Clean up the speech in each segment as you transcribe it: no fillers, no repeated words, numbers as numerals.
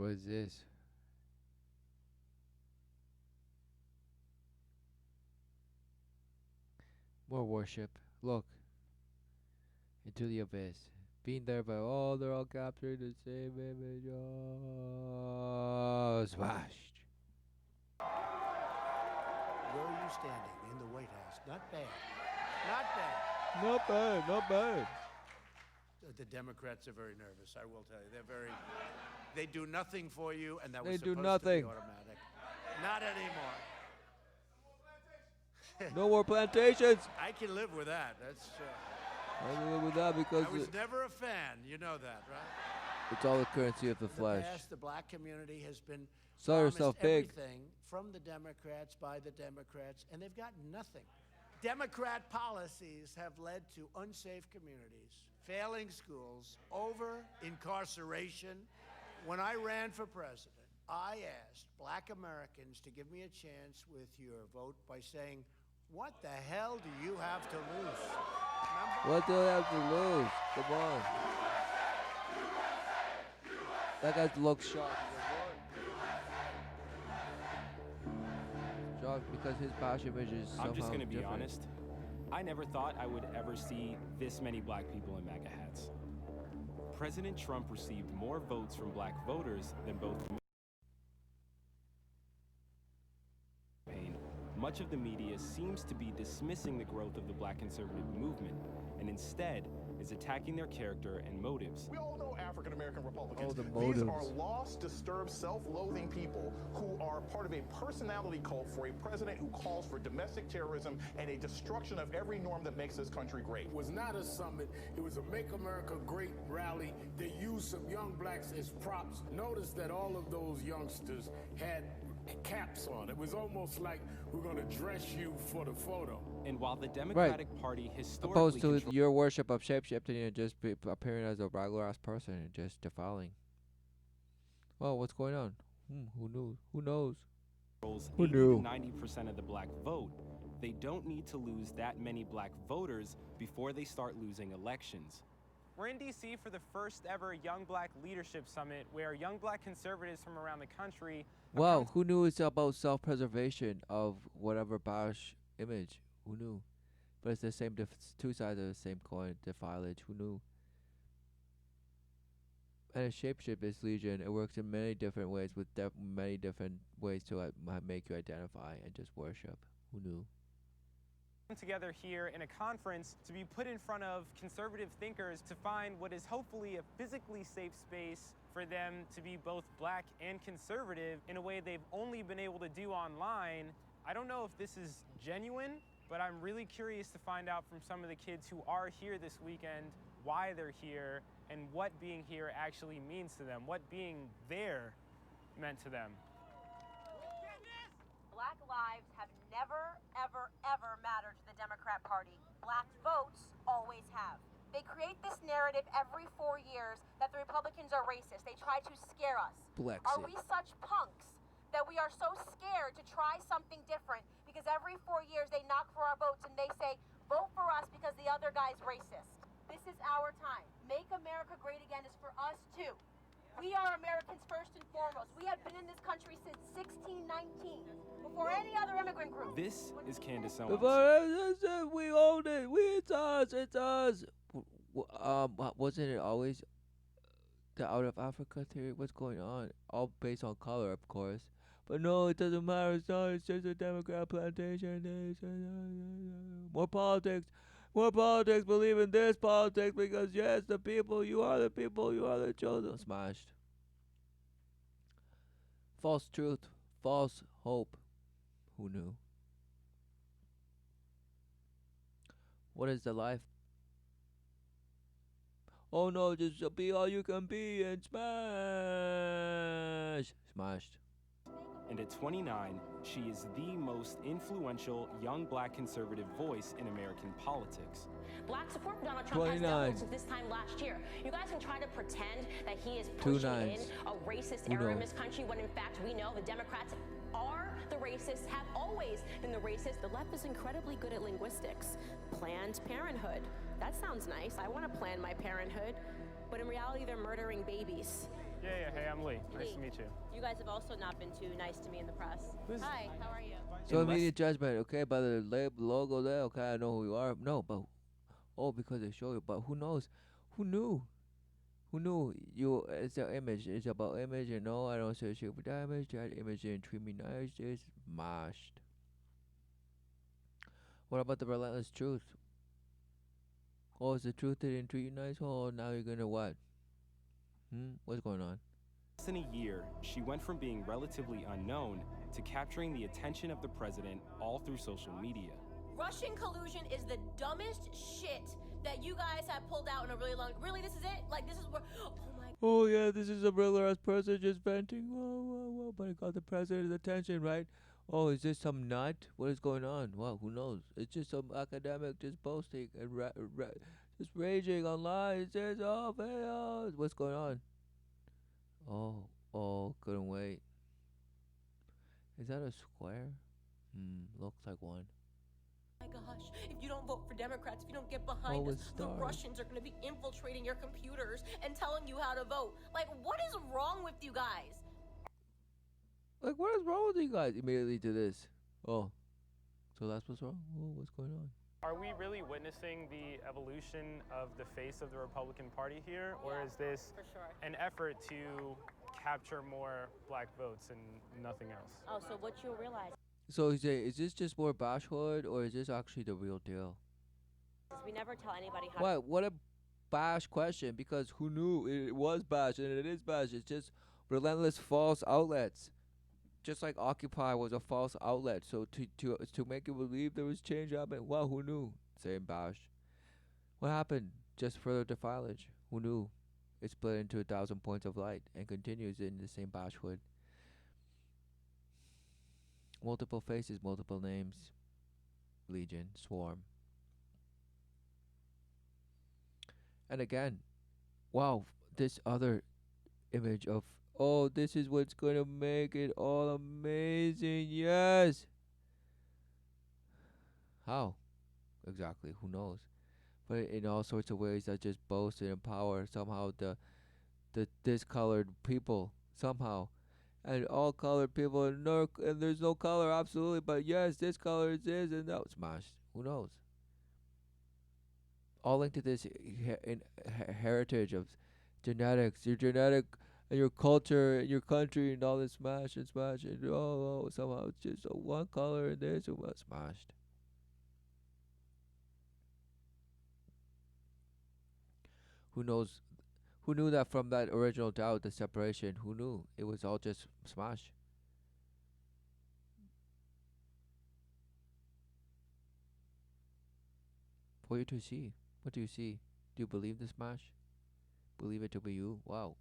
What is this? More worship. Look into the abyss. Being there by all, they're all captured the same image. Oh, smashed. Where are you standing? In the White House. Not bad. Not bad. Not bad, not bad. The Democrats are very nervous, I will tell you. They do nothing for you, and that They was do supposed nothing. to be automatic. Not anymore. No more plantations. I can live with that. That's. I live with that because I was never a fan. You know that, right? it's all the currency of the In flesh. the past, the black community has been Sell promised yourself big. everything from the Democrats, by the Democrats, and they've gotten nothing. Democrat policies have led to unsafe communities, failing schools, over incarceration. When I ran for president, I asked black Americans to give me a chance with your vote by saying, what the hell do you have to lose? Remember? What do I have to lose? Come on. That guy looks shocked. Shocked because his Bash image is somehow I'm just gonna be different. honest. I never thought I would ever see this many black people in MAGA hats. President Trump received more votes from black voters than both. Much of the media seems to be dismissing the growth of the black conservative movement, and instead is attacking their character and motives. We all know African American Republicans. the These motives. are lost, disturbed, self-loathing people who are part of a personality cult for a president who calls for domestic terrorism and a destruction of every norm that makes this country great. It was not a summit. It was a Make America Great rally. They used some young blacks as props. Notice that all of those youngsters had caps on. It was almost like we're going to dress you for the photo. And while the Democratic Party historically Opposed to controls your worship of shapeshifting and just appearing as a regular ass person and just defiling. Well, what's going on? Who knew? Who knows? 80 knew? to 90% of the black vote, they don't need to lose that many black voters before they start losing elections. We're in D.C. for the first ever Young Black Leadership Summit, where young black conservatives from around the country. Wow, who knew it's about self-preservation of whatever Bash image? Who knew? But it's the same, two sides of the same coin, defilage. Who knew? And a shapeshift is legion. It works in many different ways with many different ways to make you identify and just worship. Who knew? Together here in a conference to be put in front of conservative thinkers to find what is hopefully a physically safe space for them to be both black and conservative in a way they've only been able to do online. I don't know if this is genuine, but I'm really curious to find out from some of the kids who are here this weekend why they're here and what being here actually means to them, what being there meant to them. Black lives have never, ever, ever mattered to the Democrat Party. Black votes always have. They create this narrative every 4 years that the Republicans are racist. They try to scare us. Are we such punks that we are so scared to try something different because every 4 years they knock for our votes and they say, vote for us because the other guy's racist? This is our time. Make America great again is for us too. We are Americans first and foremost. We have been in this country since 1619, before any other immigrant group. This is Candace Owens. We owned it. It's us. It's us. Wasn't it always the out of Africa theory? What's going on? All based on color, of course. But no, it doesn't matter. It's not. It's just a Democrat plantation. More politics. More politics. Believe in this politics because yes, the people. You are the people. You are the chosen. Smashed. False truth. False hope. Who knew? What is the life? Oh no, just be all you can be and smash! Smashed. And at 29, she is the most influential young black conservative voice in American politics. Black support for Donald Trump has doubled since this time last year. You guys can try to pretend that he is pushing in a racist era in this country when in fact we know the Democrats are the racists, have always been the racists. The left is incredibly good at linguistics. Planned Parenthood. That sounds nice. I want to plan my parenthood. But in reality, they're murdering babies. Yeah. Hey, I'm Lee. Nice Lee. to meet you. You guys have also not been too nice to me in the press. Hi, how are you? So Unless- immediate judgment, okay, by the logo there, okay, I know who you are. No, but because they show you. But who knows? Who knew? Who knew you? It's an image. It's about image. And no, I don't associate with that image. That image didn't treat me nice. Just mashed. What about the relentless truth? Oh, is the truth that didn't treat you nice? Oh, now you're gonna what? What's going on? Less than a year, she went from being relatively unknown to capturing the attention of the president all through social media. Russian collusion is the dumbest shit that you guys have pulled out in a really long. Really, this is it? Like, this is where. Oh my. Oh yeah, this is a regular ass person just venting. Whoa, but it got the president's attention, right? Oh, is this some nut? What is going on? Well, who knows? It's just some academic just boasting and just raging online. It says, oh, hey, oh, what's going on? Oh, couldn't wait. Is that a square? Looks like one. My gosh, if you don't vote for Democrats, if you don't get behind us, the Russians are going to be infiltrating your computers and telling you how to vote. Like, what is wrong with you guys? Like, what is wrong with you guys? Immediately to this. Oh, so that's what's wrong? Oh, what's going on? Are we really witnessing the evolution of the face of the Republican Party here, or is this For sure. an effort to capture more black votes and nothing else? Oh, so what you realize So is this just more bashhood, or is this actually the real deal? is we never tell anybody how to. What a bash question, because who knew it was bash, and it is bash. It's just relentless false outlets. Just like Occupy was a false outlet. So to make you believe there was change happening, well, who knew? Same bash. What happened? Just further defilage. Who knew? It split into 1,000 points of light and continues in the same bashhood. Multiple faces, multiple names. Legion, swarm. And again, wow, this other image of, oh, this is what's going to make it all amazing. Yes. How? Exactly. Who knows? But in all sorts of ways that just boast and empower somehow the discolored people somehow. And all colored people, and there's no color, absolutely. But yes, this color is this, and that was smashed. Who knows? All linked to this heritage of genetics, your genetic, and your culture, and your country, and all this smash, and somehow it's just one color, and this was smashed. Who knows? Who knew that from that original doubt, the separation? Who knew? It was all just smash. For you to see. What do you see? Do you believe the smash? Believe it to be you? Wow,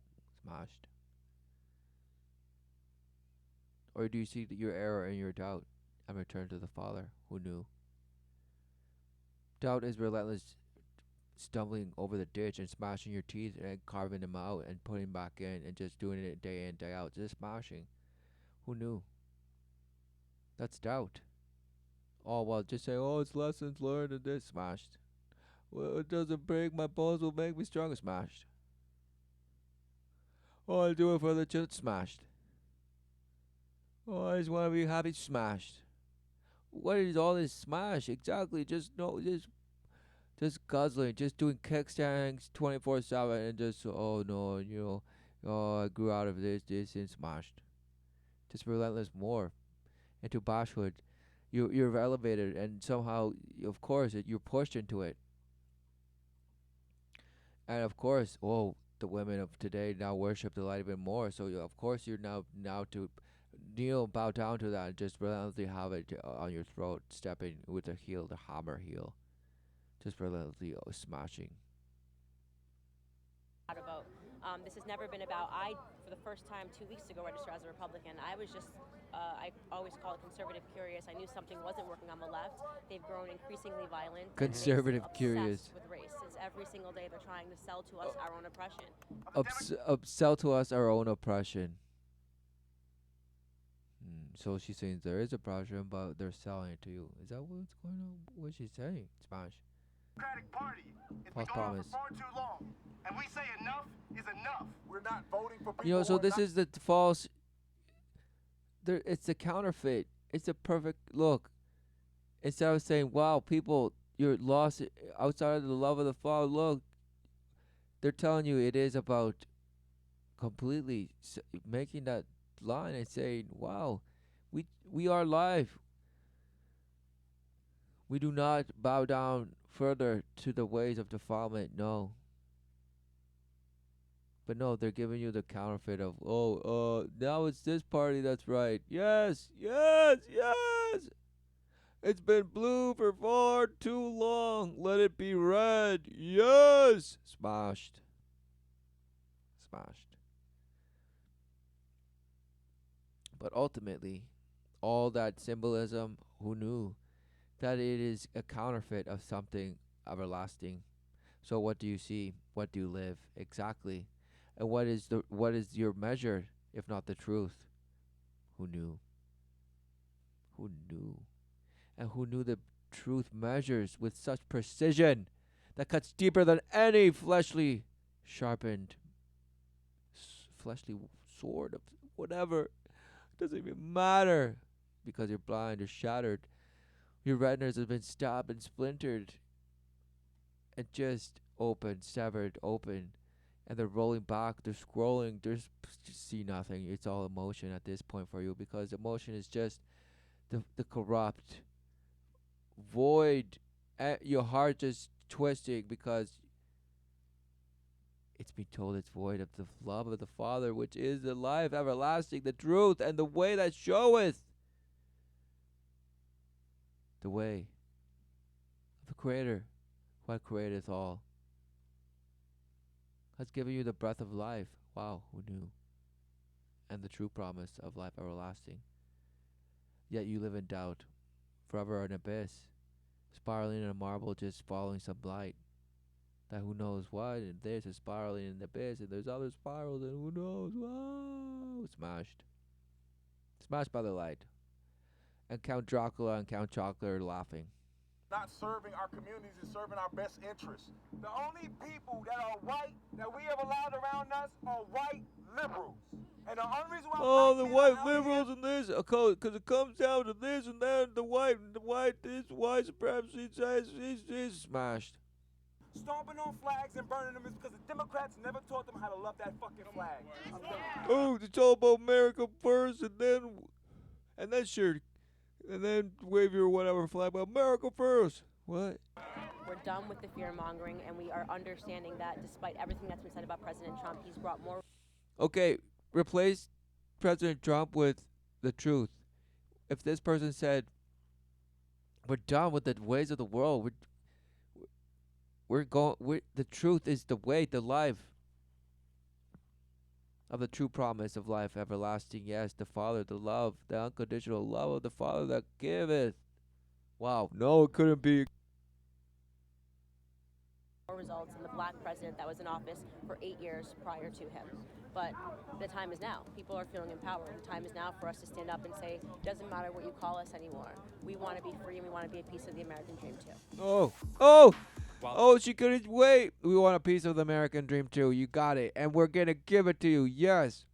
smashed. Or do you see your error and your doubt and return to the Father who knew? Doubt is relentless, stumbling over the ditch and smashing your teeth and carving them out and putting back in and just doing it day in, day out, just smashing. Who knew? That's doubt. Oh, well, just say, oh, it's lessons learned and this smashed. Well, it doesn't break my bones, will make me stronger, smashed. Oh, I'll do it for the church, smashed. Oh, I just want to be happy, smashed. What is all this smash? Exactly, just guzzling, just doing kickstands 24/7 and just, oh no, I grew out of this and smashed. Just relentless more into bashhood. You're elevated and somehow, of course, you're pushed into it. And of course, the women of today now worship the light even more. So of course you're now to kneel, bow down to that, and just relentlessly have it on your throat, stepping with the heel, the hammer heel, just relentlessly smashing. About. This has never been about. I, for the first time 2 weeks ago, registered as a Republican. I was just, I always call it conservative curious. I knew something wasn't working on the left. They've grown increasingly violent. Conservative obsessed curious. With race. It's every single day they're trying to sell to us our own oppression. Sell to us our own oppression. So she's saying there is oppression, but they're selling it to you. Is that what's going on? What's she saying? Smash. Democratic Party. It's False been going on promise. for far too long. And we say enough is enough. We're We're not voting for people. You know, so this is the false. It's the counterfeit. It's a perfect look. Instead of saying, "Wow, people, you're lost outside of the love of the Father," look, they're telling you it is about completely making that line and saying, "Wow, we are live. We do not bow down further to the ways of defilement." No. But no, they're giving you the counterfeit of, now it's this party that's right. Yes, yes, yes. It's been blue for far too long. Let it be red. Yes. Smashed. Smashed. But ultimately, all that symbolism, who knew that it is a counterfeit of something everlasting? So what do you see? What do you live? Exactly. And what is your measure if not the truth? Who knew? Who knew? And who knew the truth measures with such precision that cuts deeper than any fleshly sharpened fleshly sword of whatever? Doesn't even matter, because you're blind, you're shattered. Your retinas have been stabbed and splintered and just open, severed, open. And they're rolling back, they're scrolling, just see nothing. It's all emotion at this point for you, because emotion is just the corrupt void. Your heart just twisting because it's been told it's void of the love of the Father, which is the life everlasting, the truth, and the way that showeth the way of the Creator, what createth all, has given you the breath of life. Wow, who knew? And the true promise of life everlasting. Yet you live in doubt, forever an abyss, spiraling in a marble, just following some light. That who knows what, and there's a spiraling in the abyss, and there's other spirals, and who knows? Wow, smashed. Smashed by the light. And Count Dracula and Count Chocula are laughing. Not serving our communities and serving our best interests. The only people that are white that we have allowed around us are white liberals. And the only reason why the white liberals and this, because it comes down to this and that, this white supremacy is smashed. Stomping on flags and burning them is because the Democrats never taught them how to love that fucking flag. Oh, it's all about America first, and then sure. And then wave your whatever flag, but America first. What? We're done with the fear mongering, and we are understanding that despite everything that's been said about President Trump, he's brought more. Okay, replace President Trump with the truth. If this person said, "We're done with the ways of the world. The truth is the way, the life of the true promise of life everlasting. Yes, the Father, the love, the unconditional love of the Father that giveth." Wow, no, it couldn't be. Results in the black president that was in office for 8 years prior to him. But the time is now. People are feeling empowered. The time is now for us to stand up and say, it doesn't matter what you call us anymore. We want to be free, and we want to be a piece of the American dream too. She couldn't wait. We want a piece of the American dream too. You got it. And we're going to give it to you. Yes.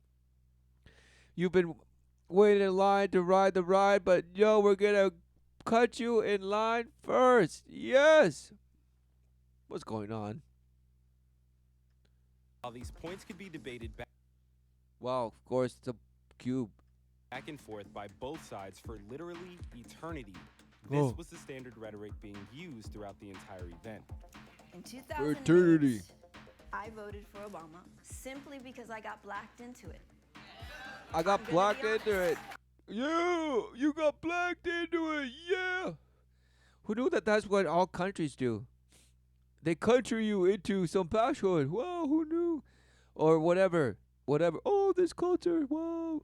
You've been waiting in line to ride the ride, but we're going to cut you in line first. Yes. What's going on? While these points could be debated Wow, of course, the cube. back and forth by both sides for literally eternity, this was the standard rhetoric being used throughout the entire event. In 2008, eternity. I voted for Obama simply because I got blacked into it. I got blacked into it. Yeah, you got blacked into it. Yeah. Who knew that that's what all countries do? They country you into some password. Whoa, who knew? Or whatever. Oh, this culture. Whoa.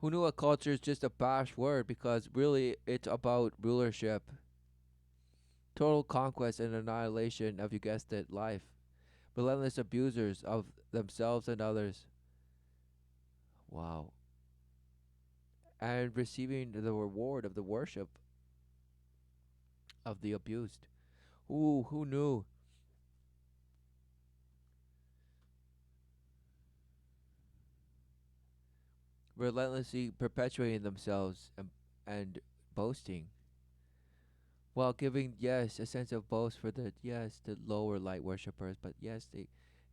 Who knew a culture is just a bash word, because really it's about rulership. Total conquest and annihilation of, you guessed it, life. Relentless abusers of themselves and others. Wow. And receiving the reward of the worship of the abused. Ooh, who knew? relentlessly perpetuating themselves and boasting, while giving yes a sense of boast for the lower light worshippers. But yes,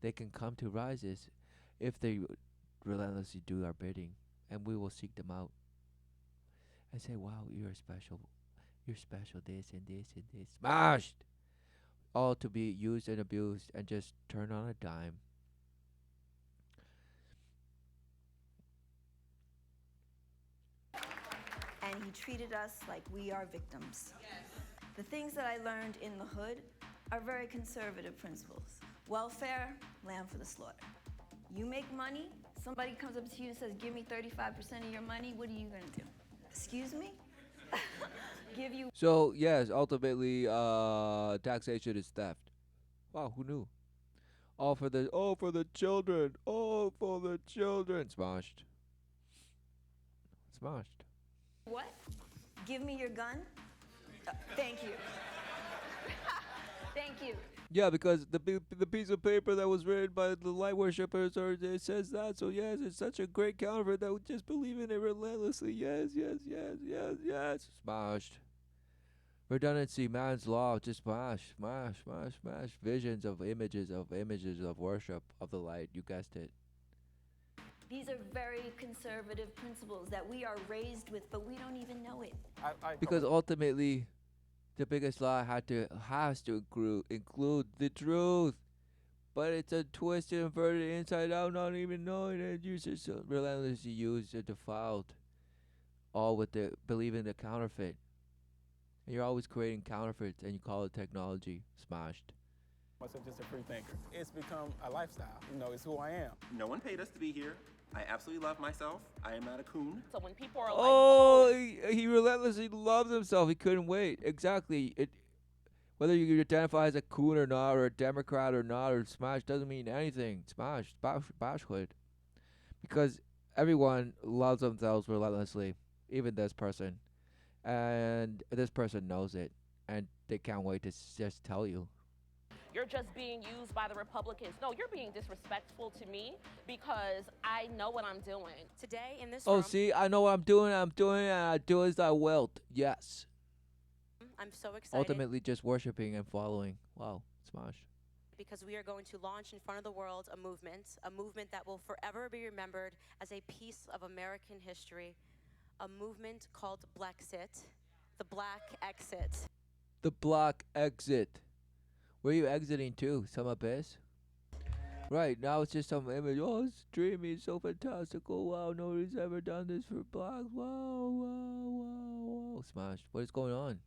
they can come to rises if they relentlessly do our bidding, and we will seek them out and say, "Wow, you're special. You're special. This and this and this." Smashed. All to be used and abused and just turn on a dime. And he treated us like we are victims. The things that I learned in the hood are very conservative principles. Welfare, lamb for the slaughter. You make money, somebody comes up to you and says, give me 35% of your money, what are you gonna do? Excuse me? Give you. So yes, ultimately, taxation is theft. Wow, who knew? All for the children. All for the children. Smashed. Smashed. What? Give me your gun? Thank you. Thank you. Yeah, because the piece of paper that was written by the light worshippers, or it says that. So yes, it's such a great counterfeit that we just believe in it relentlessly. Yes, yes, yes, yes, yes. Smashed. Redundancy, man's law, just smash, smash, smash, smash. Visions of images of worship of the light. You guessed it. These are very conservative principles that we are raised with, but we don't even know it. Because ultimately, the biggest lie has to include the truth, but it's a twisted, inverted, inside out, not even knowing it. You just relentlessly used and defiled, all with the believing the counterfeit. And you're always creating counterfeits, and you call it technology. Smashed. Myself just a free thinker. It's become a lifestyle. You know, it's who I am. No one paid us to be here. I absolutely love myself. I am not a coon. So when people are like, oh, he relentlessly loves himself. He couldn't wait. Exactly. Whether you identify as a coon or not, or a Democrat or not, or smash, doesn't mean anything. Smash, bashhood. Because everyone loves themselves relentlessly, even this person. And this person knows it, and they can't wait to just tell you. you're just being used by the Republicans. No, you're being disrespectful to me because I know what I'm doing. Today in this room. room, See, I know what I'm doing, and I do as I will. Yes. I'm so excited. Ultimately, just worshiping and following. Wow, smash. Because we are going to launch in front of the world a movement that will forever be remembered as a piece of American history, a movement called Blackxit, the Black Exit. The Black Exit. Where are you exiting to? Some abyss? Right, now it's just some image. Oh, it's dreamy, it's so fantastical. Wow, nobody's ever done this for blacks. Wow, wow, wow, wow. Smash. What is going on?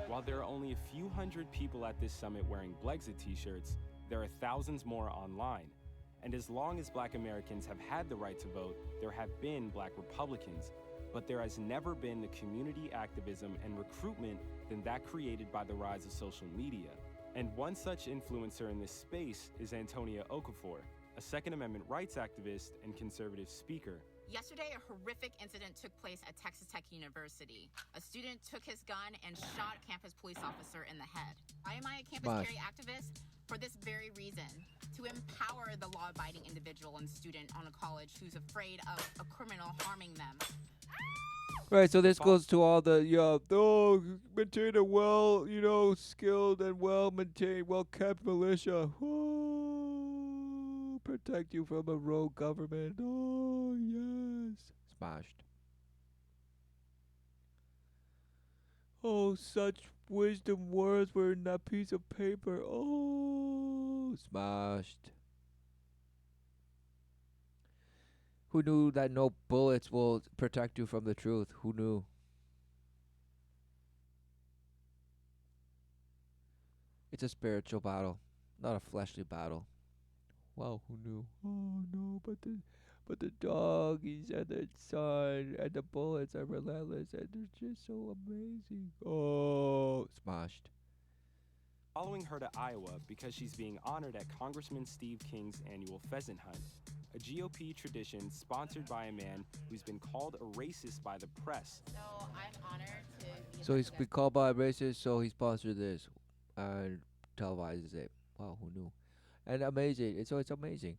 While there are only a few hundred people at this summit wearing Blexit t-shirts, there are thousands more online. And as long as Black Americans have had the right to vote, there have been Black Republicans. But there has never been the community activism and recruitment than that created by the rise of social media. And one such influencer in this space is Antonia Okafor, a Second Amendment rights activist and conservative speaker. Yesterday, a horrific incident took place at Texas Tech University. A student took his gun and shot a campus police officer in the head. Why am I a campus carry activist? For this very reason, to empower the law-abiding individual and student on a college who's afraid of a criminal harming them. Right, so this goes to all the, maintain a well, skilled and well-maintained, well-kept militia. Oh, protect you from a rogue government. Oh, yes. Smashed. Oh, such wisdom words were in that piece of paper. Oh, smashed. Who knew that no bullets will protect you from the truth? Who knew? It's a spiritual battle, not a fleshly battle. Wow, who knew? Oh no, but the doggies and the sun and the bullets are relentless and they're just so amazing. Oh, smashed. Following her to Iowa because she's being honored at Congressman Steve King's annual pheasant hunt, a GOP tradition sponsored by a man who's been called a racist by the press. So I'm honored to be So he's been called by a racist, so he sponsored this and televises it. Wow, who knew? And amazing. It's amazing.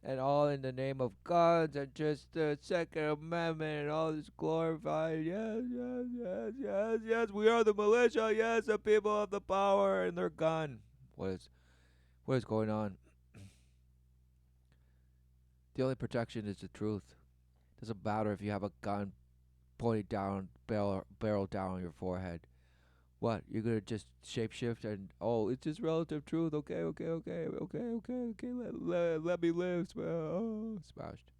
And all in the name of guns and just the Second Amendment and all this glorified. Yes, yes, yes, yes, yes. We are the militia. Yes, the people of the power and their gun. What is going on? The only protection is the truth. Doesn't matter if you have a gun pointed down, barrel down on your forehead. What? You're gonna just shapeshift and it's just relative truth. Okay. Let me live. Smashed.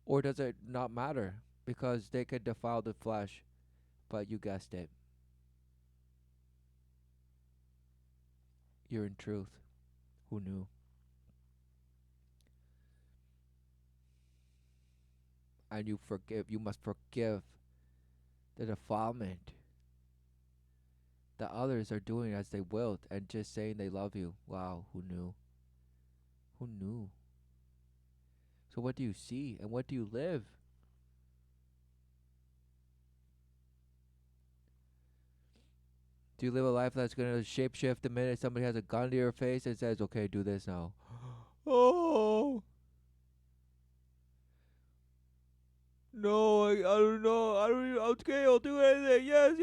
Or does it not matter because they can defile the flesh? But you guessed it. You're in truth. Who knew? And you forgive. You must forgive the defilement that others are doing as they willed and just saying they love you. Wow, who knew? Who knew? So what do you see and what do you live? Do you live a life that's going to shapeshift the minute somebody has a gun to your face and says, okay, do this now? Oh! No, I don't know. I don't even, okay, I'll do anything. Yes.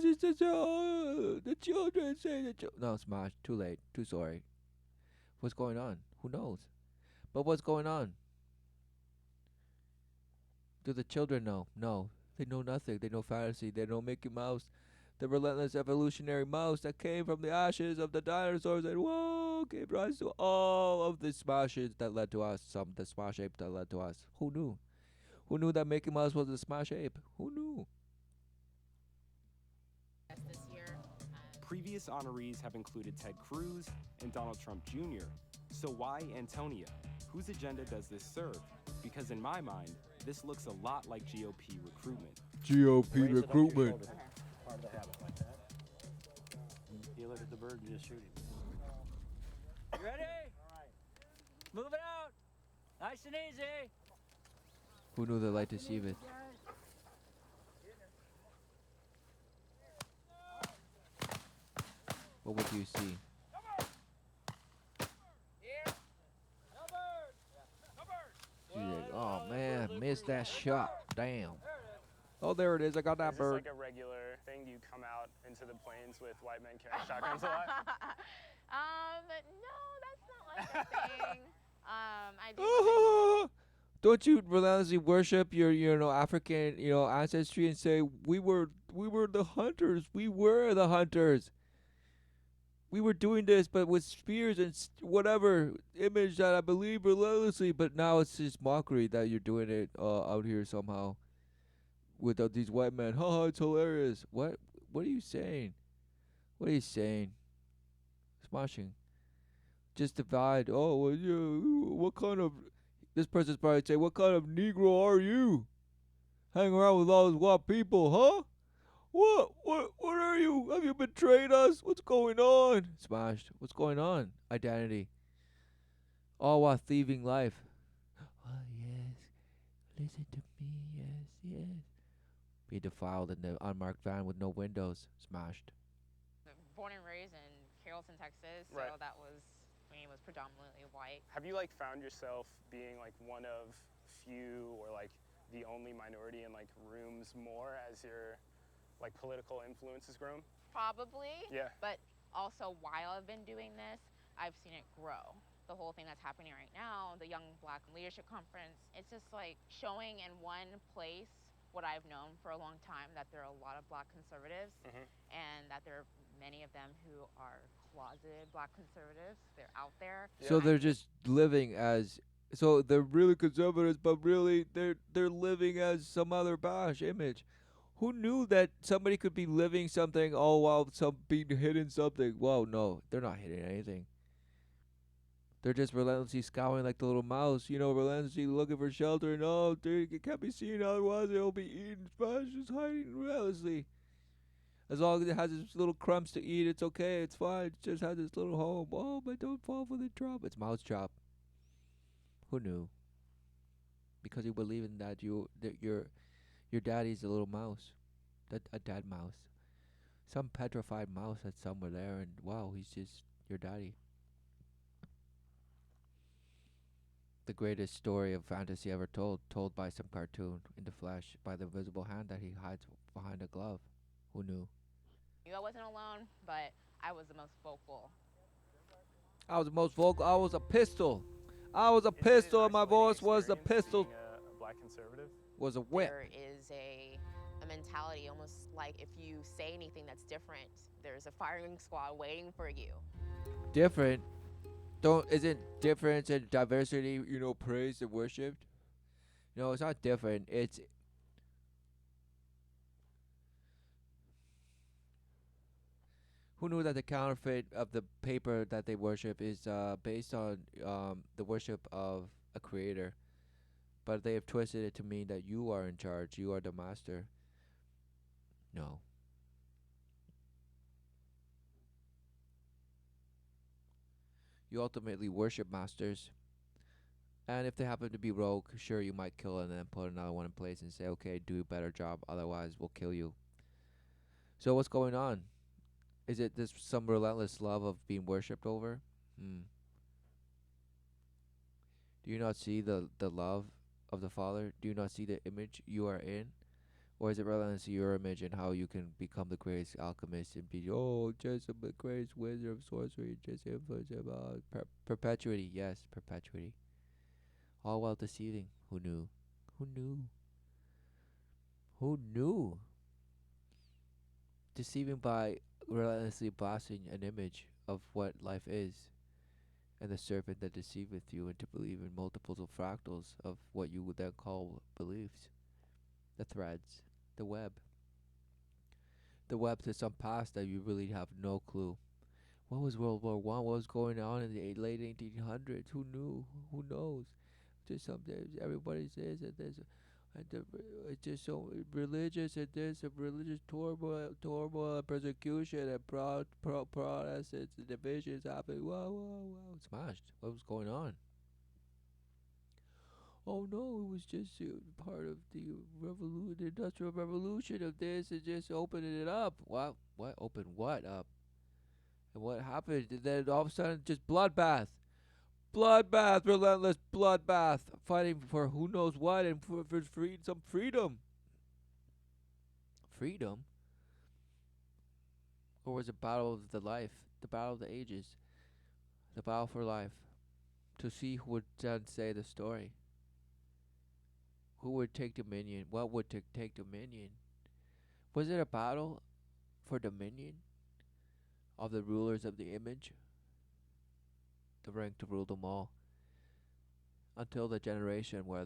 It's just, the children say the children. No, Smash. Too late. Too sorry. What's going on? Who knows? But what's going on? Do the children know? No. They know nothing. They know fantasy. They know Mickey Mouse. The relentless evolutionary mouse that came from the ashes of the dinosaurs and gave rise to all of the smashes that led to us. The smash ape that led to us. Who knew? Who knew that Mickey Mouse was a smash ape? Who knew? This year. Previous honorees have included Ted Cruz and Donald Trump Jr. So why Antonia? Whose agenda does this serve? Because in my mind, this looks a lot like GOP recruitment. GOP recruitment. Part of the habit like that. You look at the bird and just shoot him. You ready? All right. Move it out. Nice and easy. Who knew the light deceiveth? What would you see? She's like, oh man, missed that shot. Damn. Oh, there it is. I got that bird. Is this like a regular thing? Do you come out into the plains with white men carrying shotguns a lot? No, that's not like a thing. I do. Don't you relentlessly worship your African ancestry and say we were the hunters. We were the hunters. We were doing this, but with spears and whatever image that I believe relentlessly. But now it's just mockery that you're doing it out here somehow with these white men. Haha, it's hilarious. What are you saying? What are you saying? Smashing. Just divide. Oh, well, what kind of... This person's probably saying, what kind of Negro are you? Hang around with all those white people, huh? What are you? Have you betrayed us? What's going on? Smashed. What's going on? Identity. All while thieving life. Oh, yes. Listen to me. Yes. Be defiled in the unmarked van with no windows. Smashed. Born and raised in Carrollton, Texas, so Right. that was predominantly white. Have you found yourself being one of few or the only minority in rooms more as your political influence has grown? Probably. Yeah. But also while I've been doing this, I've seen it grow. The whole thing that's happening right now, the Young Black Leadership Conference, it's just showing in one place what I've known for a long time, that there are a lot of black conservatives and that there are many of them who are closeted black conservatives. They're out there. So they're just living as... So they're really conservatives, but really they're living as some other bash image. Who knew that somebody could be living something all while being hidden something? Whoa, no, they're not hiding anything. They're just relentlessly scowling like the little mouse, relentlessly looking for shelter. And it can't be seen, otherwise it'll be eaten. Smash is hiding relentlessly. As long as it has its little crumbs to eat, it's okay. It's fine. It just has its little home. Oh, but don't fall for the trap. It's mouse trap. Who knew? Because you believe in that your daddy's a little mouse, a dead mouse, some petrified mouse that's somewhere there, and wow, he's just your daddy. the greatest story of fantasy ever told by some cartoon in the flesh by the invisible hand that he hides behind a glove. Who knew? I wasn't alone, but I was the most vocal. I was the most vocal. I was a pistol. I was a pistol, and my voice was a pistol. Being a black conservative Was a whip. There is a mentality, almost like if you say anything that's different, there's a firing squad waiting for you. Different. Isn't difference and diversity, praised and worshipped? No, it's not different. It's who knew that the counterfeit of the paper that they worship is based on the worship of a creator, but they have twisted it to mean that you are in charge, you are the master. No. You ultimately worship masters. And if they happen to be rogue, sure, you might kill and then put another one in place and say, okay, do a better job, otherwise we'll kill you. So what's going on? Is it this some relentless love of being worshipped over? Do you not see the love of the Father? Do you not see the image you are in? Or is it relentlessly your image and how you can become the greatest alchemist and be, just the greatest wizard of sorcery, just influence about perpetuity? Yes, perpetuity. All while deceiving. Who knew? Who knew? Who knew? Deceiving by relentlessly blasting an image of what life is, and the serpent that deceiveth you into believing multiples of fractals of what you would then call beliefs. The threads, the web. The web to some past that you really have no clue. What was World War I? What was going on in the late 1800s? Who knew? Who knows? Just sometimes everybody says that there's it's just so religious and this and religious turmoil and persecution and protests and divisions happening. Wow. Smashed. What was going on? Oh no, it was just part of the the industrial revolution of this and just opening it up. What opened what up? And what happened? And then all of a sudden, just bloodbath. Bloodbath, relentless bloodbath, fighting for who knows what and for some freedom. Freedom? Or was it battle of the life, the battle of the ages, the battle for life, to see who would then say the story? Who would take dominion? What would take dominion? Was it a battle for dominion of the rulers of the image? The rank to rule them all, until the generation where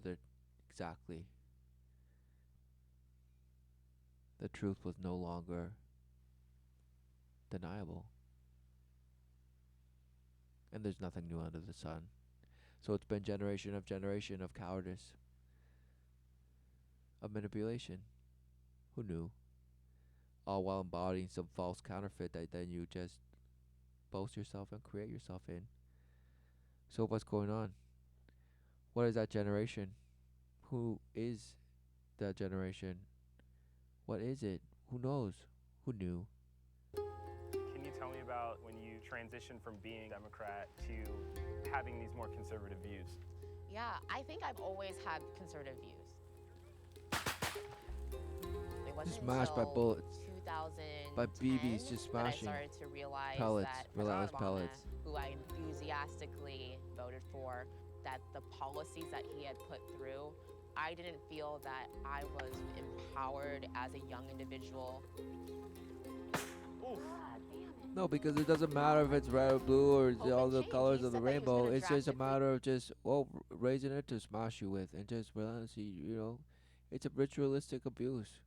exactly the truth was no longer deniable. And there's nothing new under the sun. So it's been generation of cowardice, of manipulation. Who knew? All while embodying some false counterfeit that then you just boast yourself and create yourself in. So what's going on? What is that generation? Who is that generation? What is it? Who knows? Who knew? Can you tell me about when you transitioned from being a Democrat to having these more conservative views? Yeah, I think I've always had conservative views. It wasn't Smashed by bullets. 2010 by BBs, just smashing. That I started to realize pellets, that relentless Obama, pellets. who I enthusiastically voted for, that the policies that he had put through, I didn't feel that I was empowered as a young individual. No, because it doesn't matter if it's red or blue or all the colors of the rainbow. It's just a matter of just raising it to smash you with, and just relentlessly, it's a ritualistic abuse.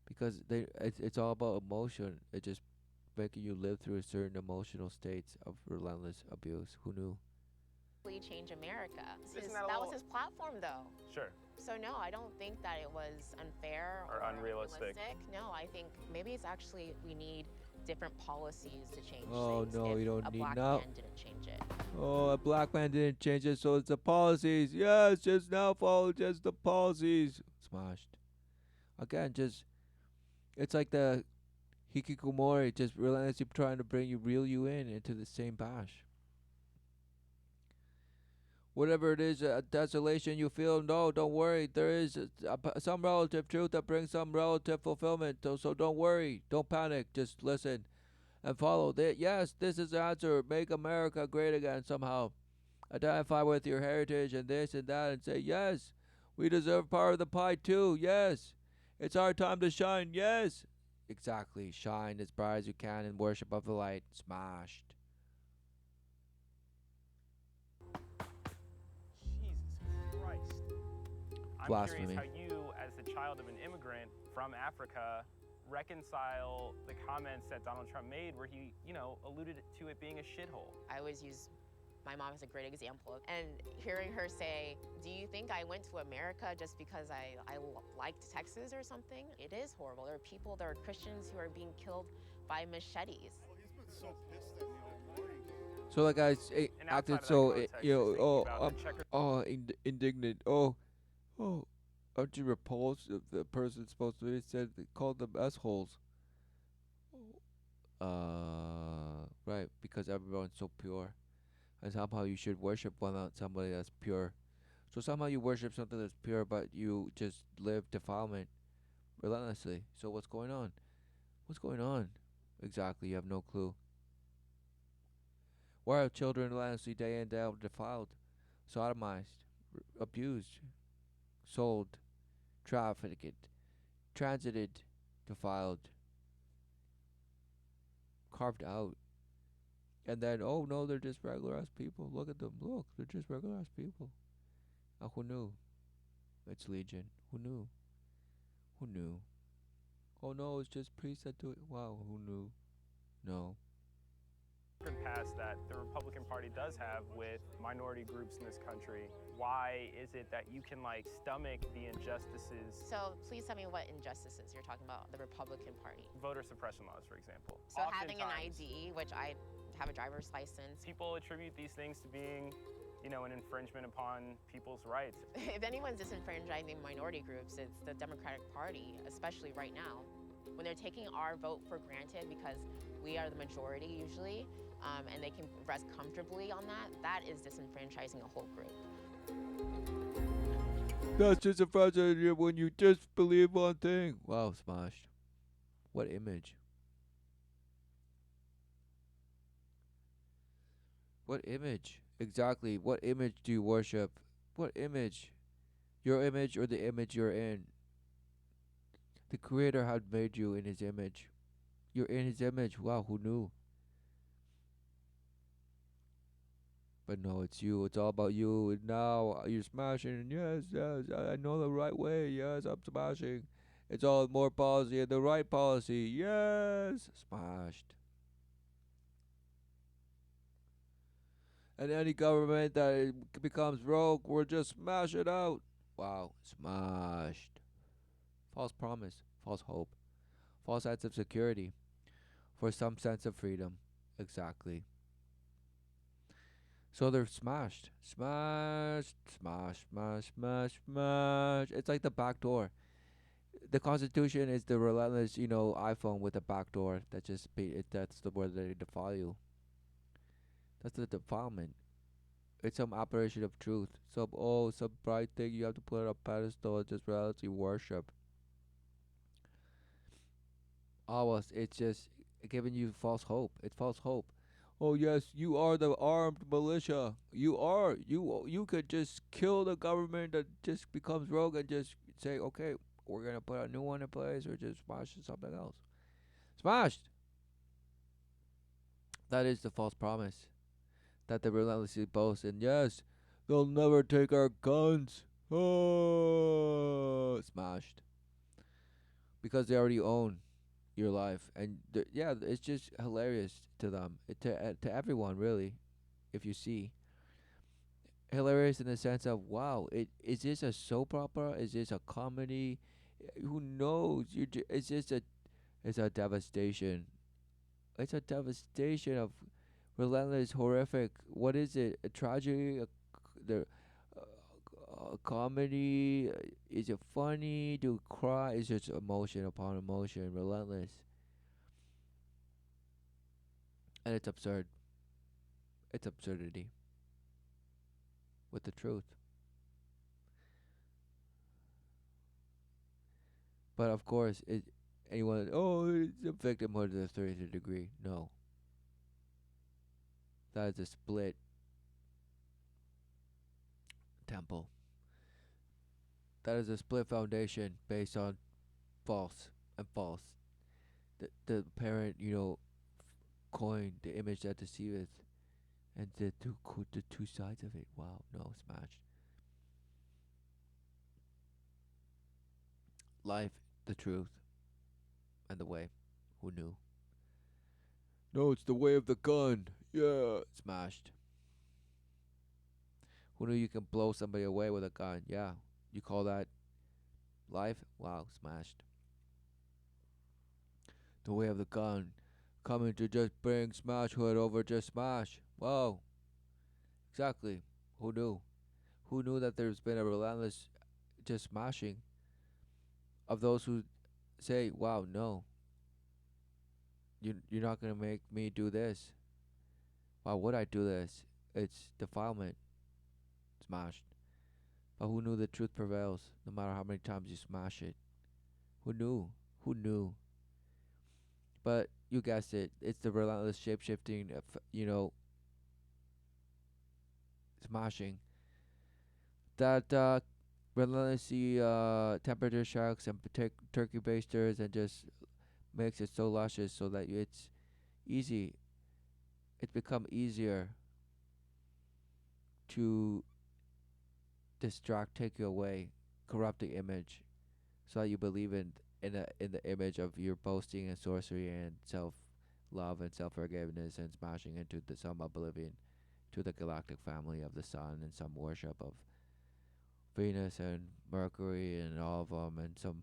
Because it's all about emotion. It just making you live through a certain emotional states of relentless abuse. Who knew? Change America. That was his platform, though. Sure. So no, I don't think that it was unfair or unrealistic. No, I think maybe it's actually we need different policies to change things. Oh no, you don't need a black man didn't change it. Oh, a black man didn't change it, so it's the policies. Yes, just now follow just the policies. Smashed. Again, it's like the hikikomori, just relentlessly trying to reel you in into the same bash. Whatever it is, desolation you feel, no, don't worry. There is some relative truth that brings some relative fulfillment. So don't worry. Don't panic. Just listen and follow. Yes, this is the answer. Make America great again somehow. Identify with your heritage and this and that and say, yes, we deserve part of the pie too. Yes, it's our time to shine. Yes. Exactly. Shine as bright as you can in worship of the light. Smashed. Jesus Christ. I'm Blasphemy. curious how you, as the child of an immigrant from Africa, reconcile the comments that Donald Trump made where he, alluded to it being a shithole. I always use my mom as a great example. And hearing her say, do you think I went to America just because I liked Texas or something? It is horrible. There are Christians who are being killed by machetes. Well, he's been so pissed at me all morning. So that guy's acted so, indignant. Aren't you repulsed? The person supposed to be said they called them assholes. Right, because everyone's so pure. And somehow you should worship somebody that's pure. So somehow you worship something that's pure, but you just live defilement relentlessly. So what's going on? What's going on? Exactly, you have no clue. Why are children relentlessly day in day out defiled, sodomized, abused, sold, trafficked, transited, defiled, carved out? And then, oh no, they're just regular ass people. Look at them. Look, they're just regular ass people. Who knew? It's Legion. Who knew? Who knew? Oh no, it's just priests that do it. Wow, who knew? No. Past that the Republican Party does have with minority groups in this country. Why is it that you can stomach the injustices? So please tell me what injustices you're talking about, the Republican Party. Voter suppression laws, for example. So having an ID, which I have a driver's license. People attribute these things to being, an infringement upon people's rights. If anyone's disenfranchising minority groups, it's the Democratic Party, especially right now. When they're taking our vote for granted because we are the majority usually, and they can rest comfortably on that is disenfranchising a whole group. That's disenfranchising when you just believe one thing. Wow, smashed. What image? What image? Exactly. What image do you worship? What image? Your image or the image you're in? The Creator had made you in His image. You're in His image. Wow, who knew? But no, it's you. It's all about you. And now you're smashing. Yes, I know the right way. Yes, I'm smashing. It's all more policy and the right policy. Yes, smashed. And any government that becomes rogue, we'll just smash it out. Wow, smashed. False promise, false hope, false sense of security, for some sense of freedom. Exactly. So they're smashed. Smashed, smash, smash, smash, smash. It's like the back door. The Constitution is the relentless, iPhone with a back door that just that's the word they defile you. That's the defilement. It's some operation of truth. Some bright thing you have to put on a pedestal and just reality worship. Almost, it's just giving you false hope. It's false hope. Oh yes, you are the armed militia. You are. You could just kill the government that just becomes rogue and just say, okay, we're gonna put a new one in place or just smash something else. Smashed. That is the false promise that they relentlessly boast. And yes, they'll never take our guns. Oh, smashed. Because they already own your life, and it's just hilarious to them, to everyone really, if you see. Hilarious in the sense of, wow, is this a soap opera? Is this a comedy? Who knows? It's a devastation. It's a devastation of relentless, horrific. What is it? A tragedy? A comedy? Is it funny? Do you cry? It's just emotion upon emotion, relentless. And it's absurd. It's absurdity. with the truth. But of course, anyone, oh, it's a victimhood to the 30th degree. No. That is a split temple. That is a split foundation based on false and false. The parent, coined the image that deceiveth, and the two sides of it. Wow, no, smashed. Life, the truth, and the way. Who knew? No, it's the way of the gun. Yeah, smashed. Who knew you can blow somebody away with a gun? Yeah, you call that life? Wow, smashed. The way of the gun, coming to just bring Smash Hood over just Smash. Whoa, exactly. Who knew? Who knew that there's been a relentless just smashing of those who say, wow, no, you're not going to make me do this. Why would I do this? It's defilement. Smashed. But who knew the truth prevails no matter how many times you smash it? Who knew? Who knew? But you guessed it. It's the relentless shape shifting, smashing. That relentlessly temperature shocks and turkey basters and just makes it so luscious so that it's easy. It's become easier to distract, take you away, corrupt the image, so that you believe in the image of your boasting and sorcery and self love and self forgiveness and smashing into some oblivion to the galactic family of the sun and some worship of Venus and Mercury and all of them and some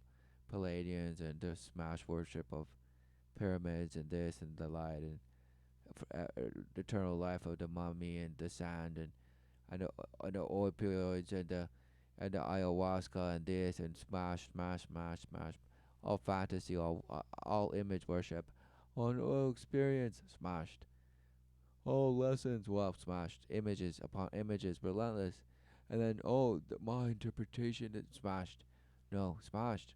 Palladians and the smash worship of pyramids and this and the light and the eternal life of the mummy and the sand and the opioids and the ayahuasca and this and smash, all fantasy, all image worship, all experience smashed, all lessons smashed, images upon images, relentless, and then my interpretation is smashed, no smashed.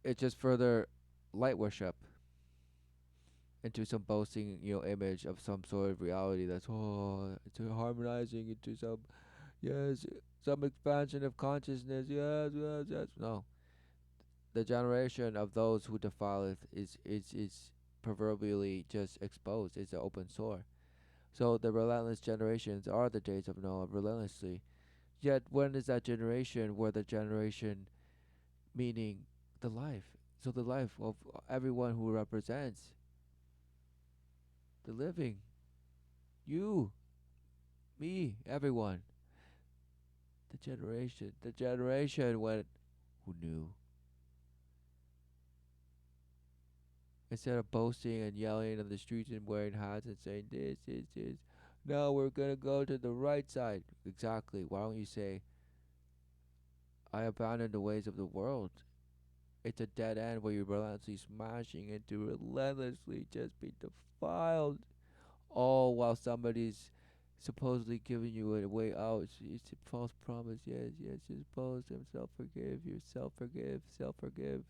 It's just further light worship into some boasting, image of some sort of reality that's it's harmonizing into some expansion of consciousness. Yes. No, the generation of those who defileth is proverbially just exposed. It's an open sore. So the relentless generations are the days of Noah relentlessly. Yet when is that generation where the generation meaning the life? So the life of everyone who represents the living, you, me, everyone. The generation when who knew? Instead of boasting and yelling on the streets and wearing hats and saying this, no, we're gonna go to the right side. Exactly. Why don't you say, I abandon the ways of the world? It's a dead end where you're relentlessly smashing into relentlessly just be defiled. All while somebody's supposedly giving you a way out. It's a false promise. Yes. Just boast himself, forgive yourself, forgive.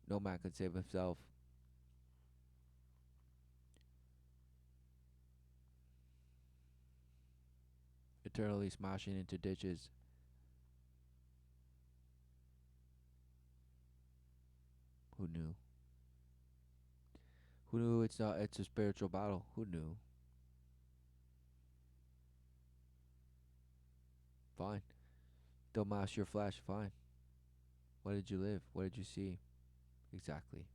No man can save himself. Eternally smashing into ditches. Who knew? Who knew it's a spiritual battle? Who knew? Fine. Don't mash your flesh, fine. What did you live? What did you see? Exactly.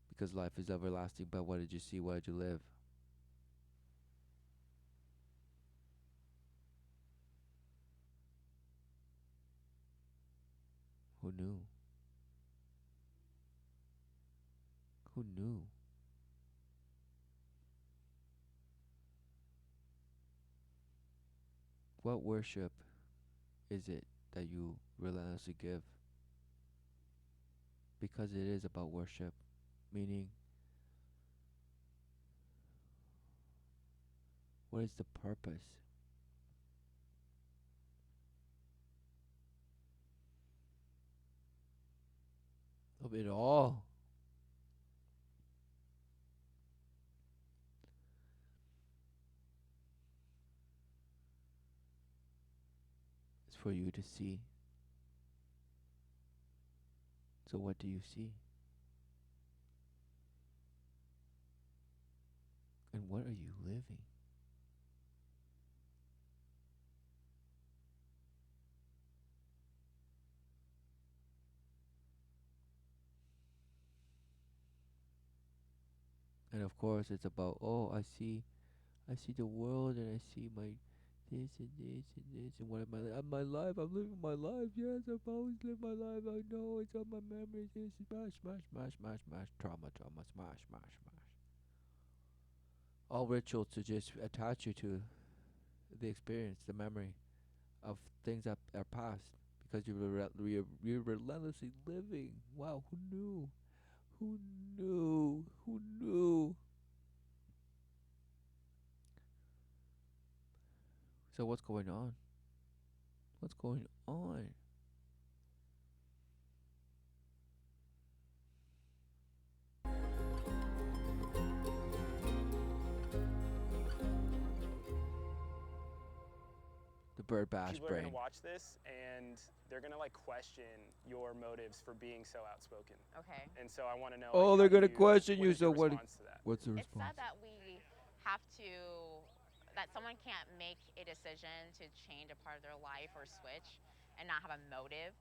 Because life is everlasting, but what did you see? What did you live? Who knew? Who knew? What worship is it that you relentlessly give? Because it is about worship. Meaning, what is the purpose? Of it all? It's for you to see. So what do you see? And what are you living? And of course it's about, oh, I see the world, and I see my this and this and this, and what am I my life, I'm living my life, yes, I've always lived my life, I know it's on my memories, this smash, smash, smash, smash, smash, trauma, trauma, smash, smash, smash. All rituals to just attach you to the experience, the memory of things that are past, because you're relentlessly living. Wow, who knew? Who knew? Who knew? So what's going on? What's going on? The bird bash People brain. are gonna watch this and they're gonna like question your motives for being so outspoken. Okay. And so I want to know. Oh, like, they're how gonna do question what you. is So your what? response to that? What's the It's response? said that we have to, that someone can't make a decision to change a part of their life or switch and not have a motive.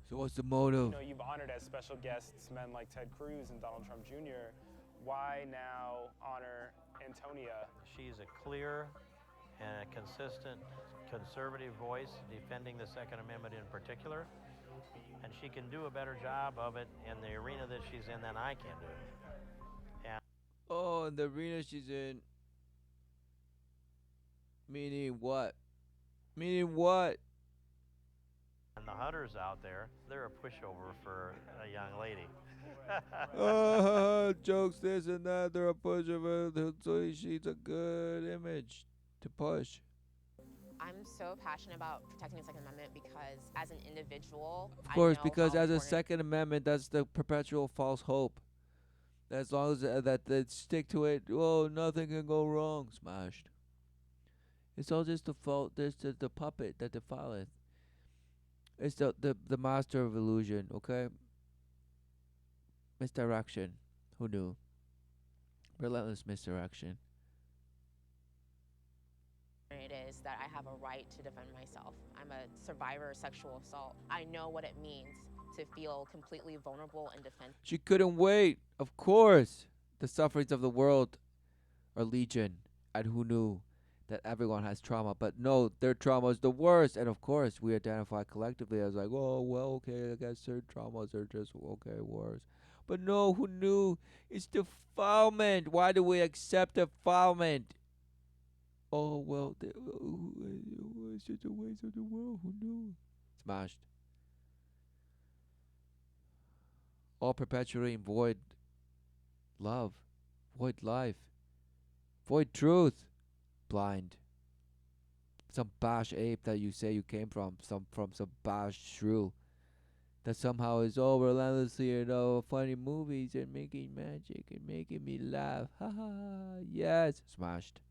So what's the motive? You know, you've honored as special guests men like Ted Cruz and Donald Trump Jr. Why now honor Antonia? She's a clear and a consistent conservative voice defending the Second Amendment in particular, and she can do a better job of it in the arena that she's in than I can do. And Oh, and the arena she's in. Meaning what? Meaning what? And the hunters out there, they're a pushover for a young lady. Jokes this and that. They're a pushover. So she's a good image to push. I'm so passionate about protecting the Second Amendment because as an individual, Of course, I know because how as a important. Second Amendment, that's the perpetual false hope. As long as that they stick to it, oh, nothing can go wrong. Smashed. It's all just the fault. There's the puppet that defileth. It's the master of illusion. Okay. Misdirection. Who knew? Relentless misdirection. It is that I have a right to defend myself. I'm a survivor of sexual assault. I know what it means to feel completely vulnerable and defenseless. She couldn't wait. Of course. The sufferings of the world are legion. And who knew that everyone has trauma? But no, their trauma is the worst. And of course, we identify collectively as like, oh, well, okay, I guess certain traumas are just, okay, worse. But no, who knew? It's defilement. Why do we accept defilement? Oh, well, it's just a waste of the world. Who knew? Smashed. All perpetuating void love, void life, void truth, blind. Some bash ape that you say you came from some bash shrew that somehow is relentlessly, funny movies and making magic and making me laugh. Ha ha ha. Yes. Smashed.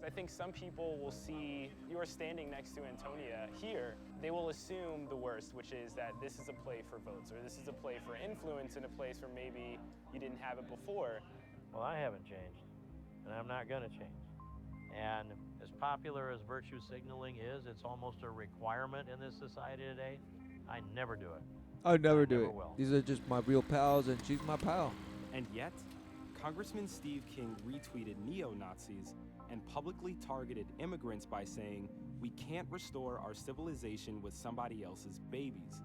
I think some people will see you are standing next to Antonia here. They will assume the worst, which is that this is a play for votes, or this is a play for influence in a place where maybe you didn't have it before. Well, I haven't changed, and I'm not going to change. And as popular as virtue signaling is, it's almost a requirement in this society today. I never do it. I never do it. Will. These are just my real pals, and she's my pal. And yet, Congressman Steve King retweeted neo-Nazis and publicly targeted immigrants by saying, "We can't restore our civilization with somebody else's babies."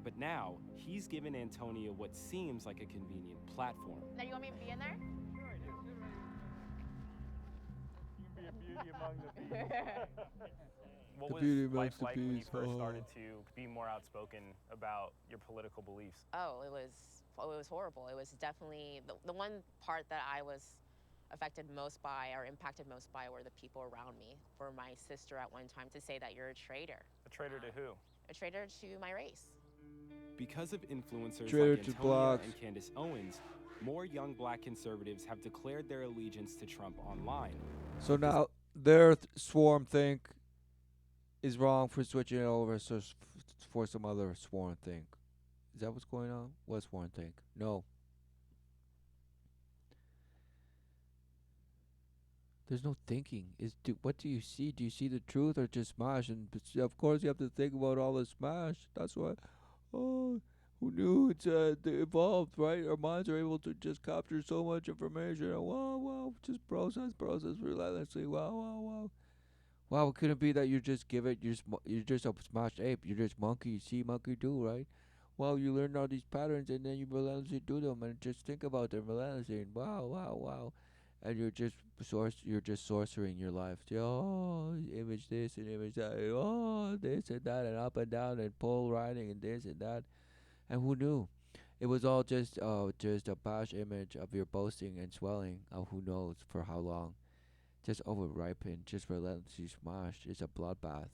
But now, he's given Antonia what seems like a convenient platform. Now, you want me to be in there? Sure I do. You can be a beauty among the bees. What was life like when you first started to be more outspoken about your political beliefs? Oh, it was horrible. It was definitely the one part that I was affected most by or impacted most by were the people around me. For my sister at one time to say that you're a traitor. A traitor to who? A traitor to my race. Because of influencers Traitor like to Antonia blacks. and Candace Owens, more young black conservatives have declared their allegiance to Trump online. So now their swarm think is wrong for switching it over for some other swarm think. Is that what's going on? What swarm think? No. There's no thinking. What do you see? Do you see the truth or just smash? And of course you have to think about all the smash. That's why. Oh, who knew it's evolved, right? Our minds are able to just capture so much information. And wow, just process relentlessly. Wow. Wow, it couldn't be that you just give it. You're just a smashed ape. You're just monkey. You see monkey do, right? Wow, you learn all these patterns and then you relentlessly do them and just think about them relentlessly. And wow. And you're just sorcering your life. Oh, image this and image that. Oh, this and that and up and down and pole riding and this and that. And who knew? It was all just a bash image of your boasting and swelling of who knows for how long. Just over-ripened, just relentlessly smashed. It's a bloodbath.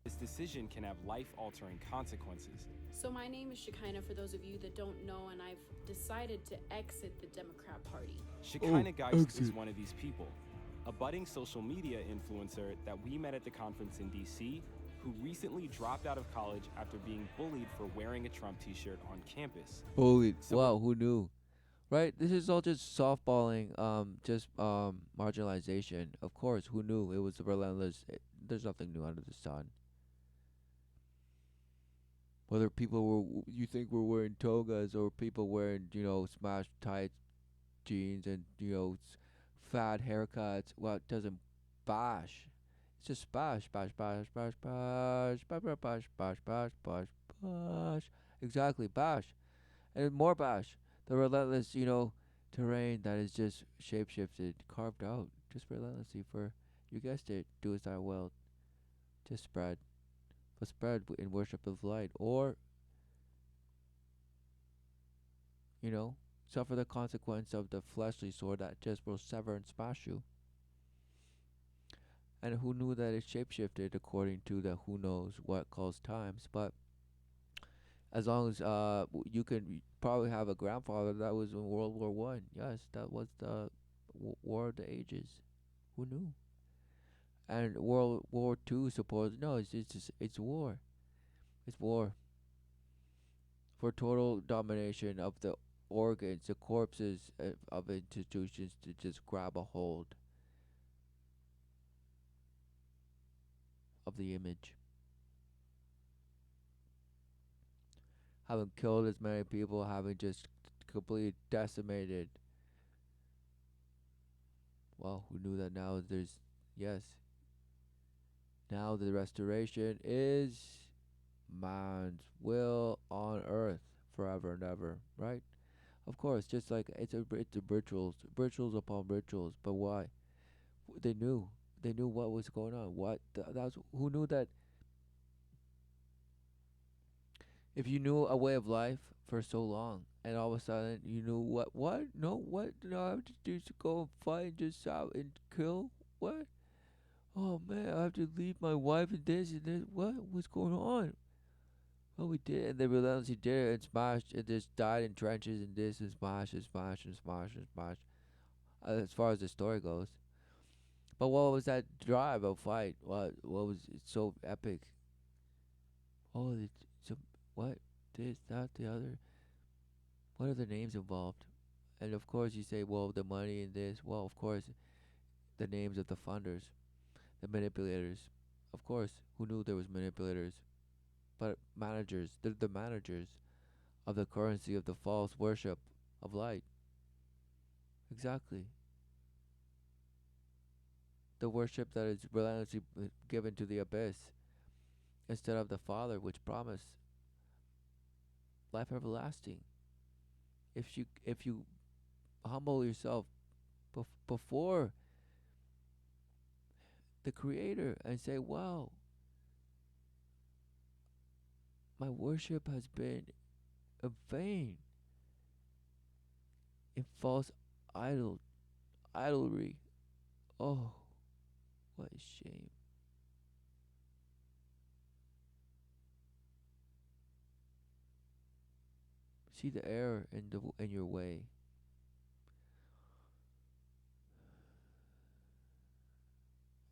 This decision can have life-altering consequences. So my name is Shekinah, for those of you that don't know, and I've decided to exit the Democrat Party. Shekinah Geist is one of these people, a budding social media influencer that we met at the conference in DC, who recently dropped out of college after being bullied for wearing a Trump t-shirt on campus. Bullied. Wow, who knew? Right? This is all just softballing, marginalization. Of course, who knew? It was relentless. There's nothing new under the sun. Whether people you think were wearing togas or people wearing, smashed tight jeans and, fat haircuts, well, it doesn't bash. It's just bash. Exactly, bash. And more bash. The relentless, terrain that is just shape-shifted, carved out, just relentlessly for, you guessed it, do as thou wilt. Just spread. But spread in worship of light. Or, suffer the consequence of the fleshly sword that just will sever and smash you. And who knew that it shapeshifted according to the who knows what calls times. But as long as you can probably have a grandfather that was in World War One. Yes, that was the War of the Ages. Who knew? And World War Two supposed it's war. It's war for total domination of the organs, the corpses of institutions to just grab a hold of the image. Having killed as many people, having just completely decimated. Well, who knew that now now the restoration is man's will on earth forever and ever, right? Of course, just like it's a rituals upon rituals. But why? They knew what was going on. That's who knew that. If you knew a way of life for so long, and all of a sudden you knew what do I have to do to go and fight and just shout and kill? What? Oh man, I have to leave my wife and this. What's going on? Well, we did, and they relentlessly did it and smashed and just died in trenches and this and smash. As far as the story goes. But what was that drive of fight? What was it so epic? Oh, what? This, that, the other. What are the names involved? And of course you say, well, the money and this. Well, of course, the names of the funders, the manipulators. Of course, who knew there was manipulators? But managers. They're the managers of the currency of the false worship of light. Exactly. The worship that is relentlessly given to the abyss instead of the Father, which promised life everlasting. If you humble yourself before the Creator and say, wow, my worship has been in vain. in false idolatry. Oh, what a shame. See the error in your way.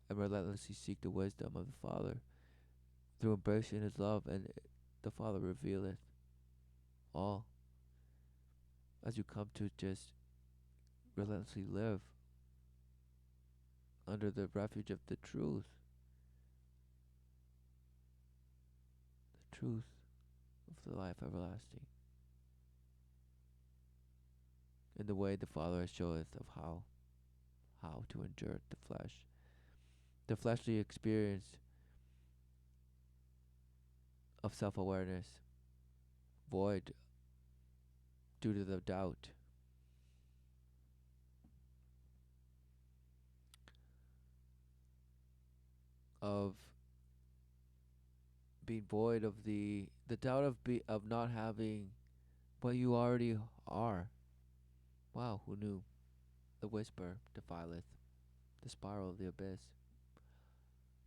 And relentlessly seek the wisdom of the Father through embracing His love, and the Father revealeth all as you come to just relentlessly live under the refuge of the truth of the life everlasting, in the way the Father showeth of how to endure the flesh, the fleshly experience of self-awareness, void due to the doubt. Of being void of the doubt of not having what you already are. Wow, who knew? The whisper defileth, the spiral of the abyss.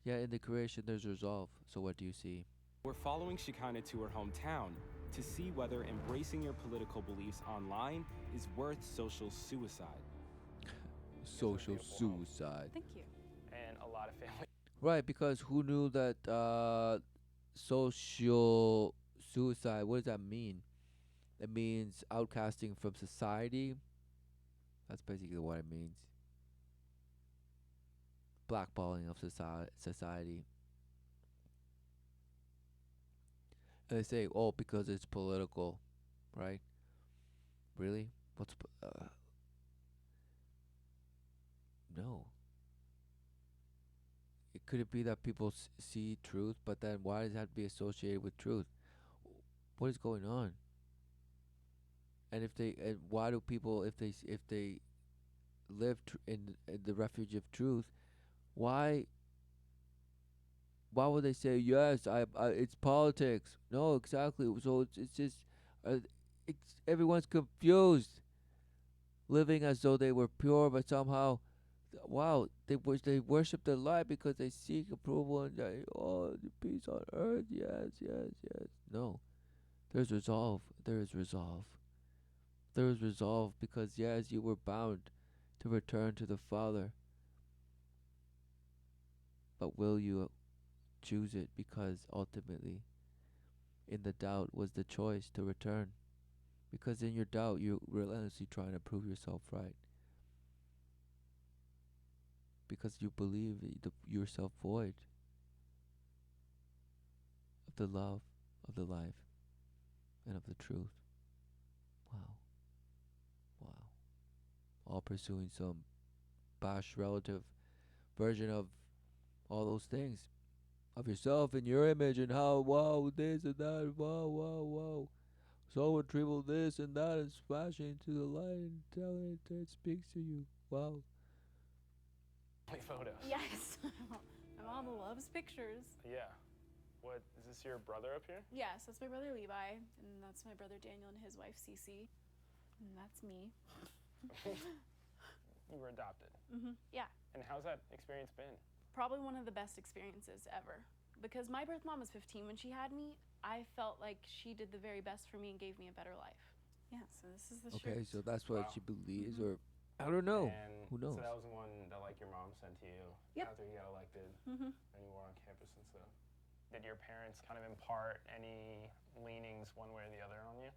Yet in the creation there's resolve. So what do you see? We're following Shekinah to her hometown to see whether embracing your political beliefs online is worth social suicide. Social suicide. Thank you. And a lot of family. Right, because who knew that social suicide, what does that mean? It means outcasting from society. That's basically what it means. Blackballing of society. And they say, oh, because it's political, right? Really? No. Could it be that people see truth, but then why does it have to be associated with truth? What is going on? And why do people, if they live in the refuge of truth, why would they say yes? It's politics. No, exactly. So it's just everyone's confused, living as though they were pure, but somehow, wow, they worship the lie because they seek approval and the peace on earth. Yes, yes, yes. No, there's resolve. There is resolve. There is resolve because yes, you were bound to return to the Father. But will you choose it? Because ultimately, in the doubt was the choice to return. Because in your doubt, you're relentlessly trying to prove yourself right. Because you believe yourself void of the love, of the life, and of the truth. Wow. Wow. All pursuing some bash relative version of all those things. Of yourself and your image and how, wow, this and that, wow, wow, wow. So retrieval this and that and splashing into the light and telling it that it speaks to you. Wow. Photos. Yes. My mom loves pictures. Yeah. What, is this your brother up here? Yes, that's my brother Levi, and that's my brother Daniel and his wife Cece, and that's me. You were adopted. Yeah. And how's that experience been? Probably one of the best experiences ever. Because my birth mom was 15 when she had me, I felt like she did the very best for me and gave me a better life. Yeah, so this is the Okay, shirt. so that's what she believes, or I don't know. And Who knows? So that was the one that like your mom sent to you after you got elected and you were on campus and stuff. Did your parents kind of impart any leanings one way or the other on you?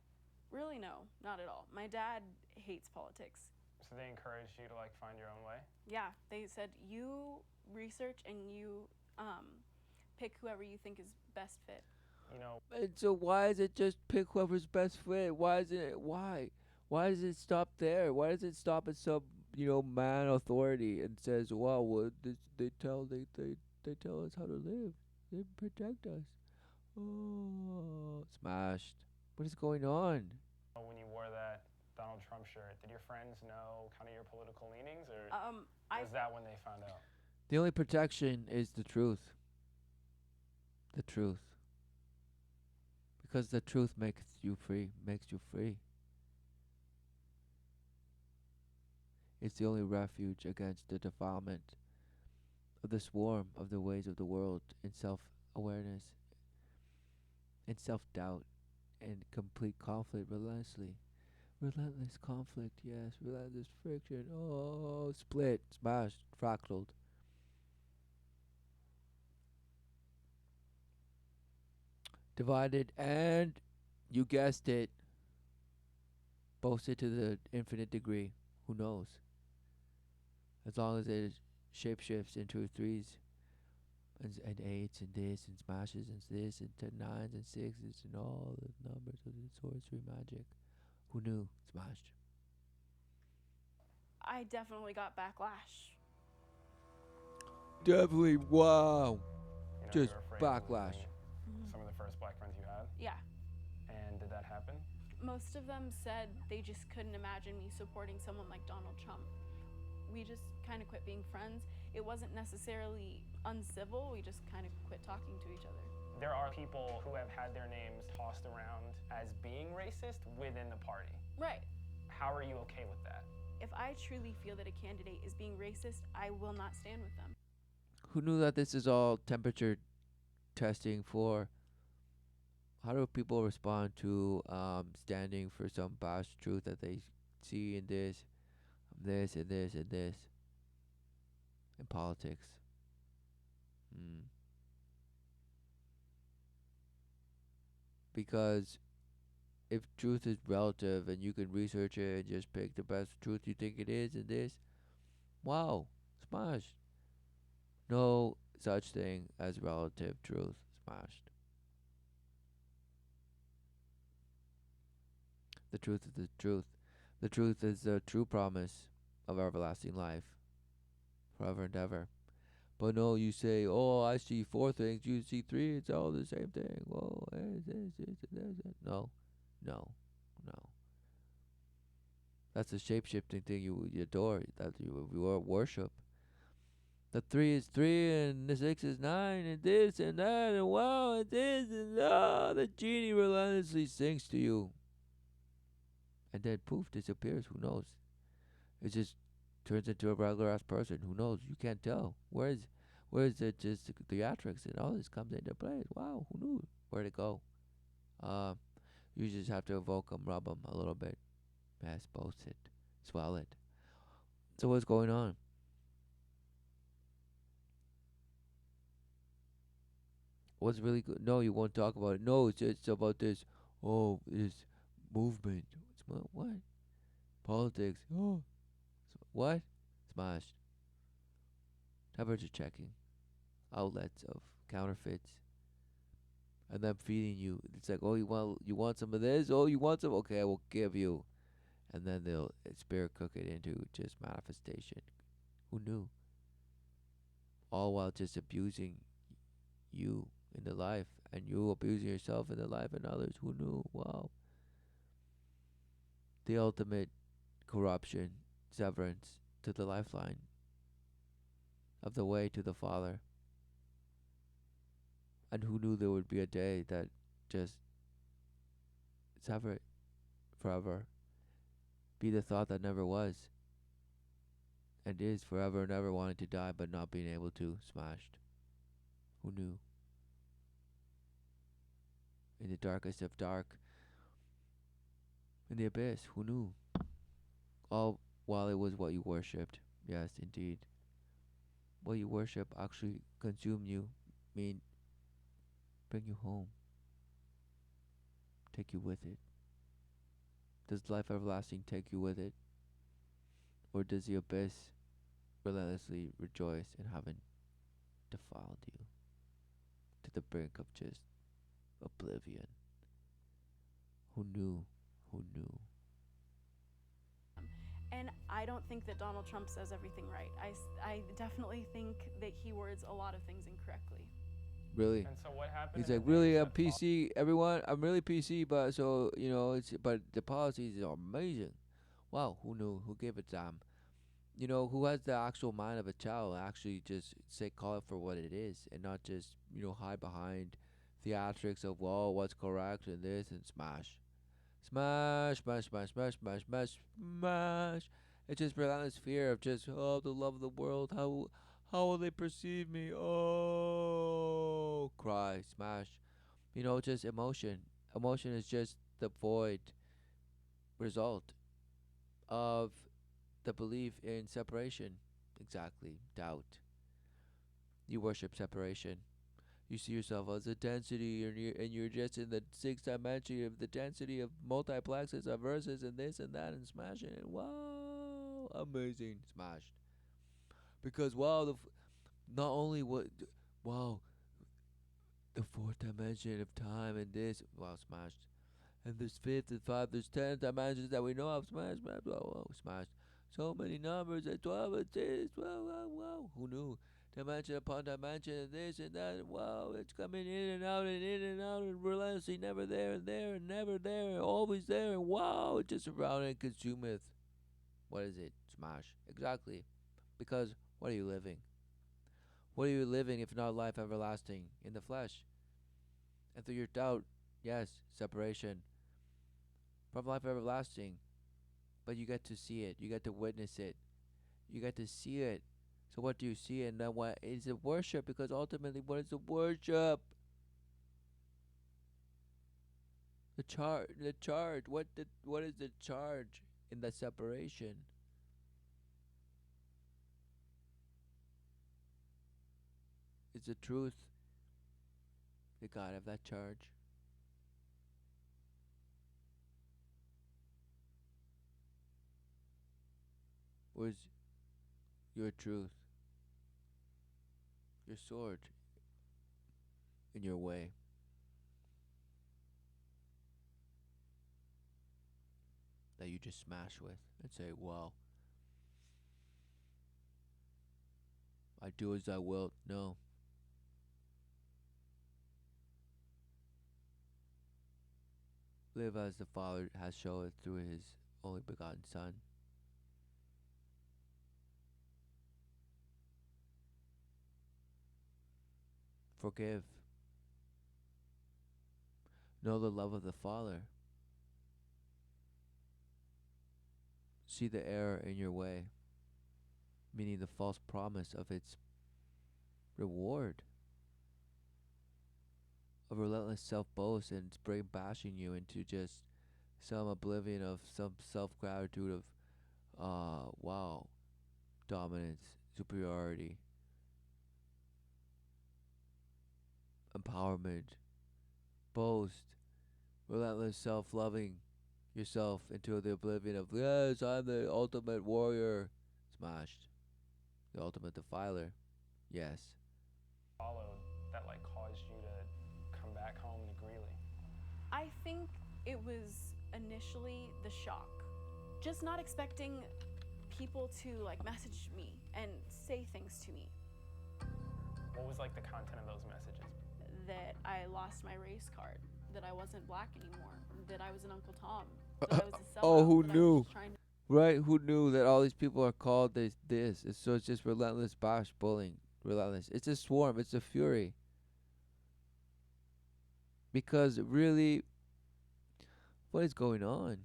Really, no, not at all. My dad hates politics. So they encouraged you to like find your own way? Yeah, they said you research and you pick whoever you think is best fit. You know. And so why is it just pick whoever's best fit? Why does it stop there? Why does it stop at some man authority and says, wow, well, they tell us how to live. They protect us. Oh, smashed. What is going on? When you wore that Donald Trump shirt, did your friends know kind of your political leanings, or was that when they found out? The only protection is the truth. The truth. Because the truth makes you free. It's the only refuge against the defilement of the swarm of the ways of the world in self-awareness, in self-doubt, and complete conflict relentlessly. Relentless conflict, yes, relentless friction. Oh, split, smashed, fractaled. Divided, and you guessed it, boasted to the infinite degree. Who knows? As long as it shapeshifts into threes and eights and this and smashes and this and nines and sixes and all the numbers of the sorcery magic. Who knew? Smashed. I definitely got backlash. Definitely, wow. You know, Just you were afraid of backlash. losing some of the first black friends you had? Yeah. And did that happen? Most of them said they just couldn't imagine me supporting someone like Donald Trump. We just kind of quit being friends. It wasn't necessarily uncivil, we just kind of quit talking to each other. There are people who have had their names tossed around as being racist within the party. Right. How are you okay with that? If I truly feel that a candidate is being racist, I will not stand with them. Who knew that this is all temperature testing for how do people respond to standing for some past truth that they see in this and this in politics? Because if truth is relative and you can research it and just pick the best truth you think it is in this, wow, smashed. No such thing as relative truth, smashed. The truth is the truth. The truth is the true promise of everlasting life, forever and ever. But no, you say, oh, I see four things, you see three, it's all the same thing. Whoa, no, no, no. That's a shape-shifting thing you adore, that you worship. The 3 is 3, and the 6 is 9, and this and that, and wow, and this, and the genie relentlessly sings to you. And then poof, disappears. Who knows? It just turns into a regular ass person. Who knows? You can't tell. Where is it? Just theatrics and all this comes into play. Wow, who knew where to go? You just have to evoke them, rub them a little bit. Yes, boast it, swell it. So what's going on? What's really good? No, you won't talk about it. No, it's just about this. Oh, this movement. What? Politics. Oh, what? Smashed. Temperature checking. Outlets of counterfeits. And then feeding you. It's like, oh, you want some of this? Oh, you want some? Okay, I will give you. And then they'll spirit cook it into just manifestation. Who knew? All while just abusing you in the life, and you abusing yourself in the life and others. Who knew? Wow. The ultimate corruption, severance to the lifeline of the way to the Father. And who knew there would be a day that just sever it forever? Be the thought that never was and is forever and ever, wanting to die but not being able to, smashed. Who knew? In the darkest of dark, in the abyss, who knew? All while it was what you worshipped. Yes, indeed. What you worship actually consume you, mean bring you home, take you with it. Does life everlasting take you with it? Or does the abyss relentlessly rejoice in having defiled you to the brink of just oblivion? Who knew? Who knew? And I don't think that Donald Trump says everything right. I definitely think that he words a lot of things incorrectly. Really? And so what happened? He's like, really, I'm PC, everyone. I'm really PC, but so but the policies are amazing. Wow, who knew? Who gave a damn? Who has the actual mind of a child? Actually, just call it for what it is, and not just hide behind theatrics of what's correct and this and smash. Smash, smash, smash, smash, smash, smash, smash. It's just relentless fear of just the love of the world. How will they perceive me? Oh, cry, smash. Just emotion. Emotion is just the void result of the belief in separation. Exactly, doubt. You worship separation. You see yourself as a density, and you're just in the sixth dimension of the density of multiplexes of verses and this and that and smashing it. Wow, amazing, smashed. Because not only wow, the fourth dimension of time and this, wow, smashed. And there's fifth and five, there's 10 dimensions that we know of, smashed, smashed. So many numbers at 12 and this, wow. Who knew? Dimension upon dimension and this and that, and wow, it's coming in and out and relentlessly never there and never there and always there, and wow, it just around and consumeth. What is it? Smash. Exactly. Because what are you living? What are you living if not life everlasting in the flesh? And through your doubt, yes, separation from life everlasting. But you get to see it. You get to witness it. You get to see it. So what do you see? And then what is it? Worship. Because ultimately, what is the worship? The charge. The charge. What is the charge in the separation? Is the truth? Did God have that charge? Or is your truth, your sword, in your way? That you just smash with and say, well, I do as I will. No. Live as the Father has shown it through his only begotten Son. Forgive. Know the love of the Father. See the error in your way, meaning the false promise of its reward, of relentless self-boast and brain bashing you into just some oblivion of some self-gratitude of, wow, dominance, superiority, empowerment, boast, relentless self-loving yourself into the oblivion of, yes, I'm the ultimate warrior. Smashed. The ultimate defiler. Yes. Followed that caused you to come back home to Greeley? I think it was initially the shock. Just not expecting people to message me and say things to me. What was the content of those messages? That I lost my race card, that I wasn't black anymore, that I was an Uncle Tom, that I was a sellout. Oh, who knew? Right? Who knew that all these people are called this? So it's just relentless bash bullying. Relentless. It's a swarm. It's a fury. Because really, what is going on?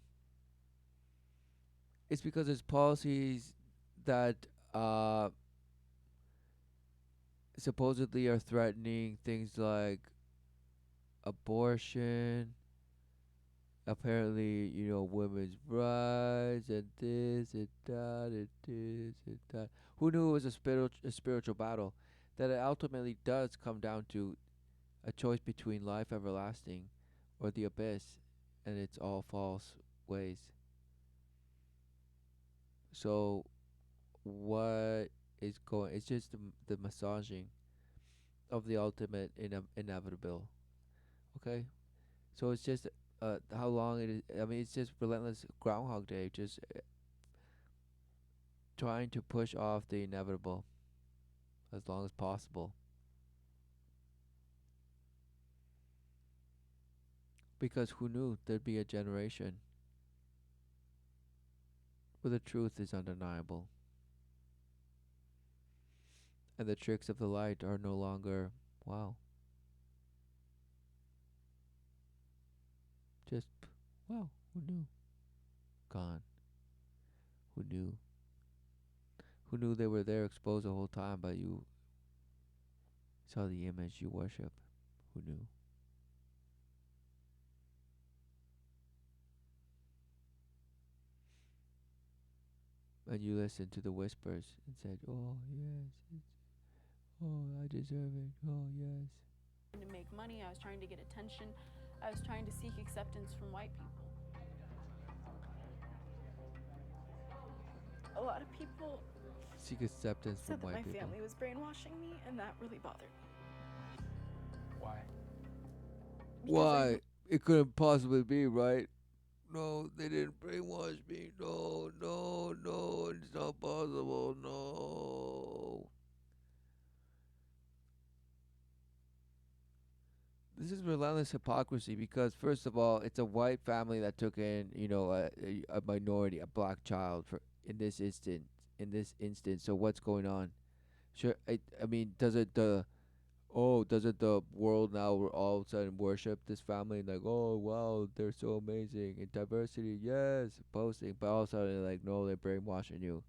It's because there's policies that supposedly are threatening things like abortion, apparently, women's rights, and this and that, and this and that. Who knew it was a spiritual battle? That it ultimately does come down to a choice between life everlasting or the abyss, and it's all false ways. So, what is going? It's just the massaging of the ultimate inevitable. Okay, so it's just how long it is. I mean, it's just relentless Groundhog Day, just trying to push off the inevitable as long as possible. Because who knew there'd be a generation where the truth is undeniable and the tricks of the light are no longer, wow, just, wow, who knew? Gone. Who knew? Who knew they were there exposed the whole time, but you saw the image you worship? Who knew? And you listened to the whispers and said, "Oh yes, oh I deserve it. Oh yes." To make money, I was trying to get attention, I was trying to seek acceptance from white people. A lot of people Seek acceptance said from that my white people. family was brainwashing me, and that really bothered me. Why? Why? It couldn't possibly be, right? No, they didn't brainwash me. No, no, no, it's not possible. No. This is relentless hypocrisy because, first of all, it's a white family that took in, a minority, a black child for in this instant. In this instance, so what's going on? Sure, I mean, does it the world now all of a sudden worship this family and like, oh wow, they're so amazing in diversity, yes, posting, but all of a sudden like, no, they're brainwashing you.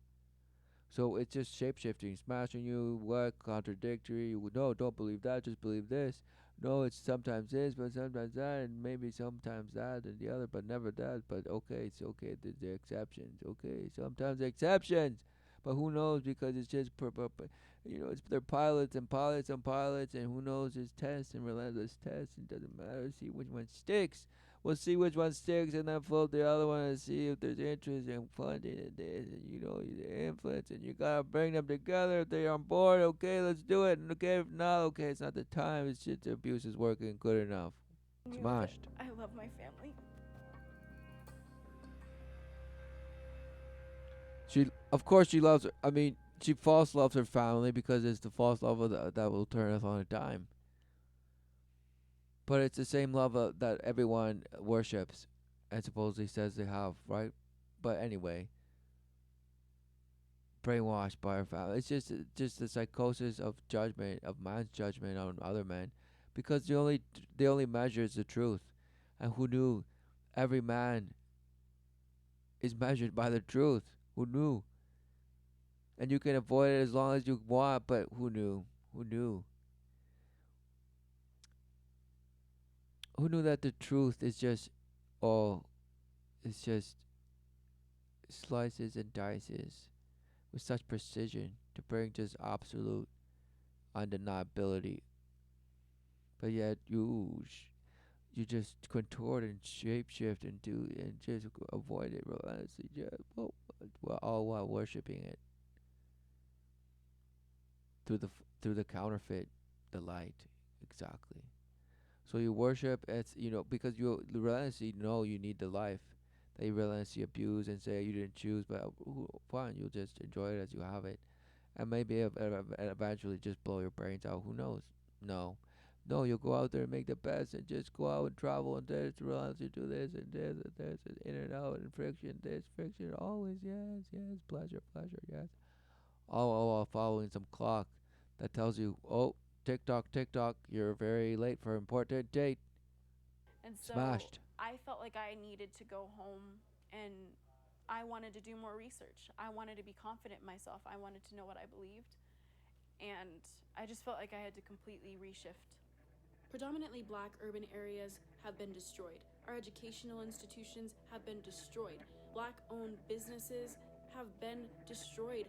So it's just shape shifting, smashing you, what contradictory, no, don't believe that, just believe this. No, it's sometimes this, but sometimes that, and maybe sometimes that and the other, but never that. But okay, it's okay, the exceptions, okay, sometimes exceptions. But who knows, because it's just it's they're pilots and pilots and pilots, and who knows, it's tests and relentless tests. It doesn't matter. See which one sticks. We'll see which one sticks, and then float the other one and see if there's interest in funding and this, and the influence, and you gotta bring them together. If they're on board, okay, let's do it. And okay, if not, okay, it's not the time. It's just the abuse is working good enough. Smashed. I love my family. Of course, she loves her. I mean, she false loves her family because it's the false love that will turn us on a dime. But it's the same love that everyone worships and supposedly says they have, right? But anyway, brainwashed by her family. It's just the psychosis of judgment, of man's judgment on other men, because the only measure is the truth, and who knew? Every man is measured by the truth. Who knew? And you can avoid it as long as you want, but who knew? Who knew? Who knew that the truth is just it's just slices and dices with such precision to bring just absolute undeniability. But yet you just contort and shapeshift and do and just avoid it relentlessly. Well, all while worshiping it through the counterfeit, the light, exactly. So you worship as because you relentlessly know you need the life that you relentlessly abuse and say you didn't choose, but fine, you'll just enjoy it as you have it, and maybe eventually just blow your brains out. Who knows? No, no, you'll go out there and make the best and just go out and travel and this relentlessly do this and this and this and in and out and friction, this friction, always yes, yes, pleasure, pleasure, yes. All while following some clock that tells you, oh, tick tock, you're very late for an important date. And so Smashed. I felt like I needed to go home, and I wanted to do more research. I wanted to be confident in myself. I wanted to know what I believed. And I just felt like I had to completely reshift. Predominantly black urban areas have been destroyed. Our educational institutions have been destroyed. Black-owned businesses have been destroyed.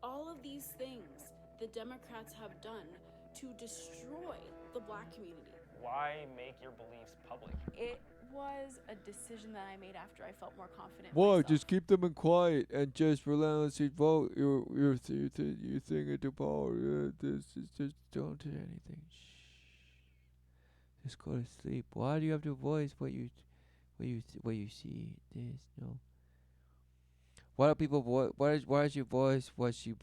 All of these things the Democrats have done to destroy the black community. Why make your beliefs public? It was a decision that I made after I felt more confident. Why? Just keep them in quiet and just relentlessly vote your thing into power. Just don't do anything. Shh. Just go to sleep. Why do you have to voice what you see? This no. Why do people voice? Why does she voice what she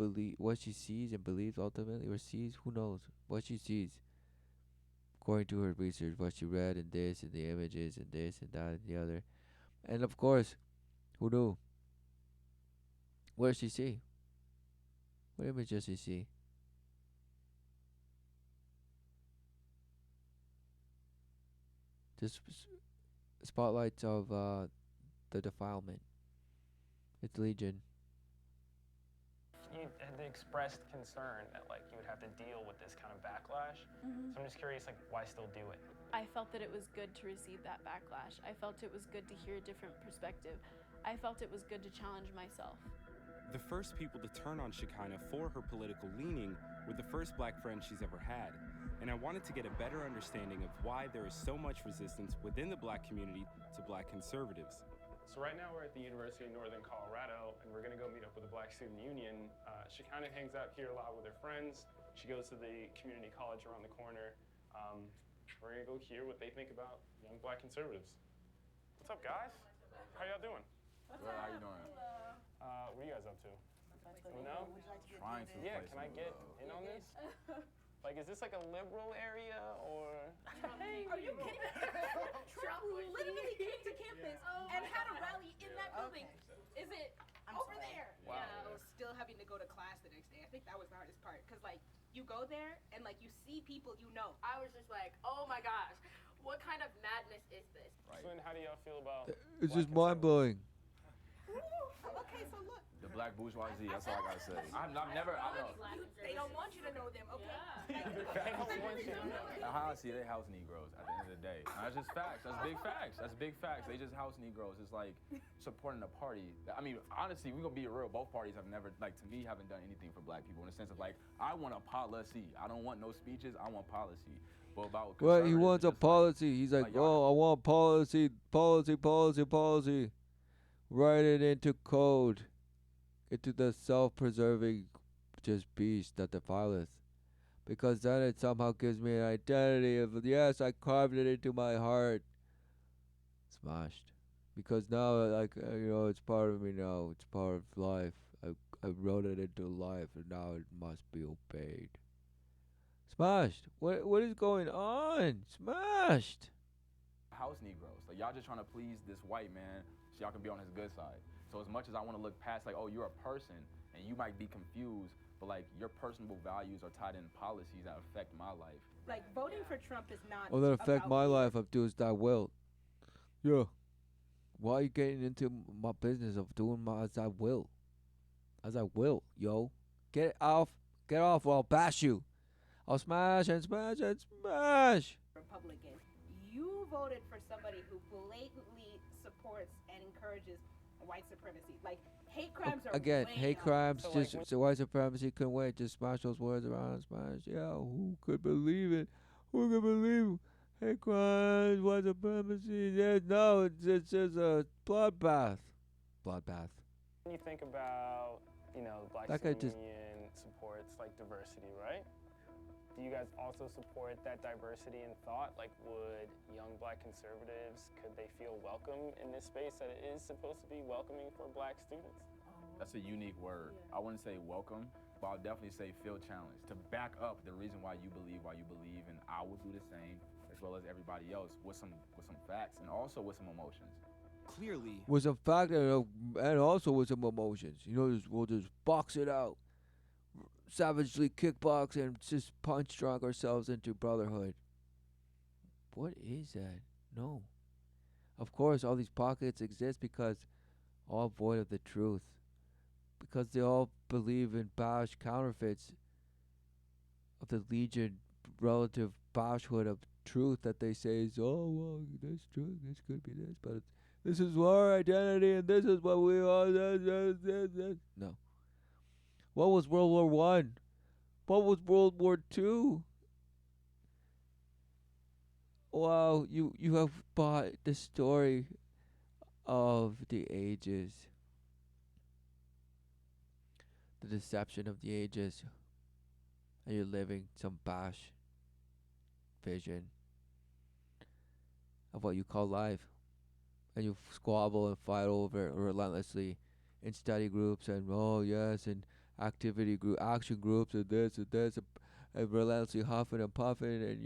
sees and believes ultimately, or sees? Who knows what she sees? According to her research, what she read and this and the images and this and that and the other, and of course, who knew? What does she see? What image does she see? Just spotlights of the defilement. It's legion. you had expressed concern that like you would have to deal with this kind of backlash. Mhm. So I'm just curious, like, why still do it? I felt that it was good to receive that backlash. I felt it was good to hear a different perspective. I felt it was good to challenge myself. The first people to turn on Shekinah for her political leaning were the first black friends she's ever had. And I wanted to get a better understanding of why there is so much resistance within the black community to black conservatives. So right now we're at the University of Northern Colorado, and we're gonna go meet up with the Black Student Union. Shekinah hangs out here a lot with her friends. She goes to the community college around the corner. We're gonna go hear what they think about young black conservatives. What's up, guys? How y'all doing? Good, how you doing? What are you guys up to? No? Trying to. Yeah, can I get in on this? Like, is this like a liberal area or? Hey, are you kidding me? Trump literally came to campus and had a rally in that building. Is it over there? Wow. Yeah, I was still having to go to class the next day. I think that was the hardest part, because like you go there and like you see people you know. I was just like, oh my gosh, what kind of madness is this? Right. So then how do y'all feel about It's just mind blowing. Okay, so look. The black bourgeoisie, that's all I gotta say. I've never, I know. They don't want you to know them, okay? They don't want you to know. How I see it, they house Negroes at the end of the day. And that's just facts. That's big facts. That's big facts. They just house Negroes. It's like supporting a party. I mean, honestly, we're gonna be real. Both parties have never, like, to me, haven't done anything for black people in the sense of like, I want a policy. I don't want no speeches. I want policy. But about Well, he wants a policy. He's like, like, oh, I want policy. Write it into code, into the self-preserving just beast that defileth. Because then it somehow gives me an identity of, yes, I carved it into my heart. Smashed. Because now, like, it's part of me now. It's part of life. I wrote it into life, and now it must be obeyed. Smashed. What is going on? Smashed. House Negroes. Like, y'all just trying to please this white man so y'all can be on his good side. So as much as I want to look past, like, oh, you're a person, and you might be confused, but, like, your personal values are tied in policies that affect my life. Like, voting for Trump is not Well, that affect about my you. life of doing that will. Yeah. Why are you getting into my business of doing as I will? As I will, yo. Get off, or I'll bash you. I'll smash and smash and smash. Republican. You voted for somebody who blatantly supports and encourages white supremacy. Like, hate crimes are Again, way hate up. crimes, So, just like, so white supremacy couldn't wait. Just smash those words around, smash. Yeah, who could believe it? Who could believe hate crimes, white supremacy? No, it's just a bloodbath. Bloodbath. When you think about, the Black That guy Student just- Union supports like diversity, right? Do you guys also support that diversity in thought? Like, would young black conservatives, could they feel welcome in this space that it is supposed to be welcoming for black students? That's a unique word. I wouldn't say welcome, but I'll definitely say feel challenged. To back up the reason why you believe, and I will do the same, as well as everybody else, with some facts and also with some emotions. Clearly, With some fact and also with some emotions. We'll just box it out. Savagely kickbox and just punch drunk ourselves into brotherhood. What is that? No. Of course, all these pockets exist because all void of the truth. Because they all believe in bash counterfeits of the legion relative bashhood of truth that they say is, oh, well, that's true, this could be this, but this is our identity and this is what we are. No. What was World War One? What was World War Two? Wow, you have bought the story of the ages. The deception of the ages. And you're living some bash vision of what you call life. And you squabble and fight over it relentlessly in study groups and and action groups and this and relentlessly huffing and puffing and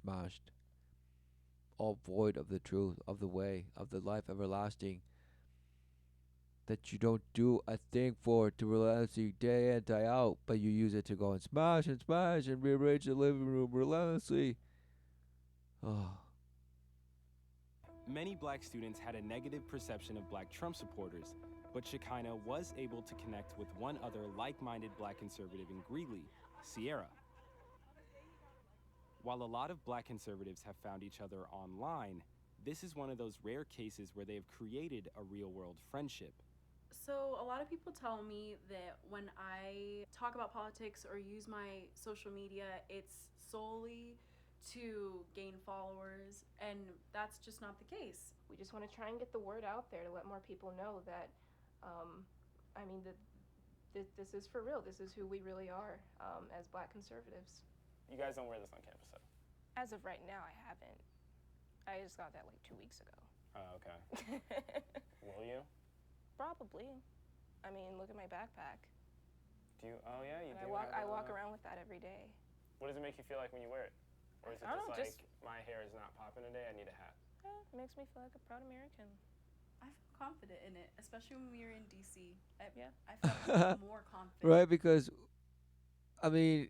smashed. All void of the truth, of the way, of the life everlasting that you don't do a thing for to relentlessly day in, day out, but you use it to go and smash and rearrange the living room relentlessly. Oh. many black students had a negative perception of black Trump supporters, But Shekinah was able to connect with one other like-minded black conservative in Greeley, Sierra. While a lot of black conservatives have found each other online, this is one of those rare cases where they have created a real-world friendship. So a lot of people tell me that when I talk about politics or use my social media, it's solely to gain followers, and that's just not the case. We just want to try and get the word out there to let more people know that, this is for real. This is who we really are as black conservatives. You guys don't wear this on campus, though? As of right now, I haven't. I just got that like 2 weeks ago. Oh, okay. Will you? Probably. I mean, look at my backpack. Do you? Oh yeah, you And do. I walk around with that every day. What does it make you feel like when you wear it? Or is it I don't know, just like, my hair is not popping today, I need a hat? It makes me feel like a proud American. I feel confident in it, especially when we were in DC. I felt more confident. Right, because, I mean,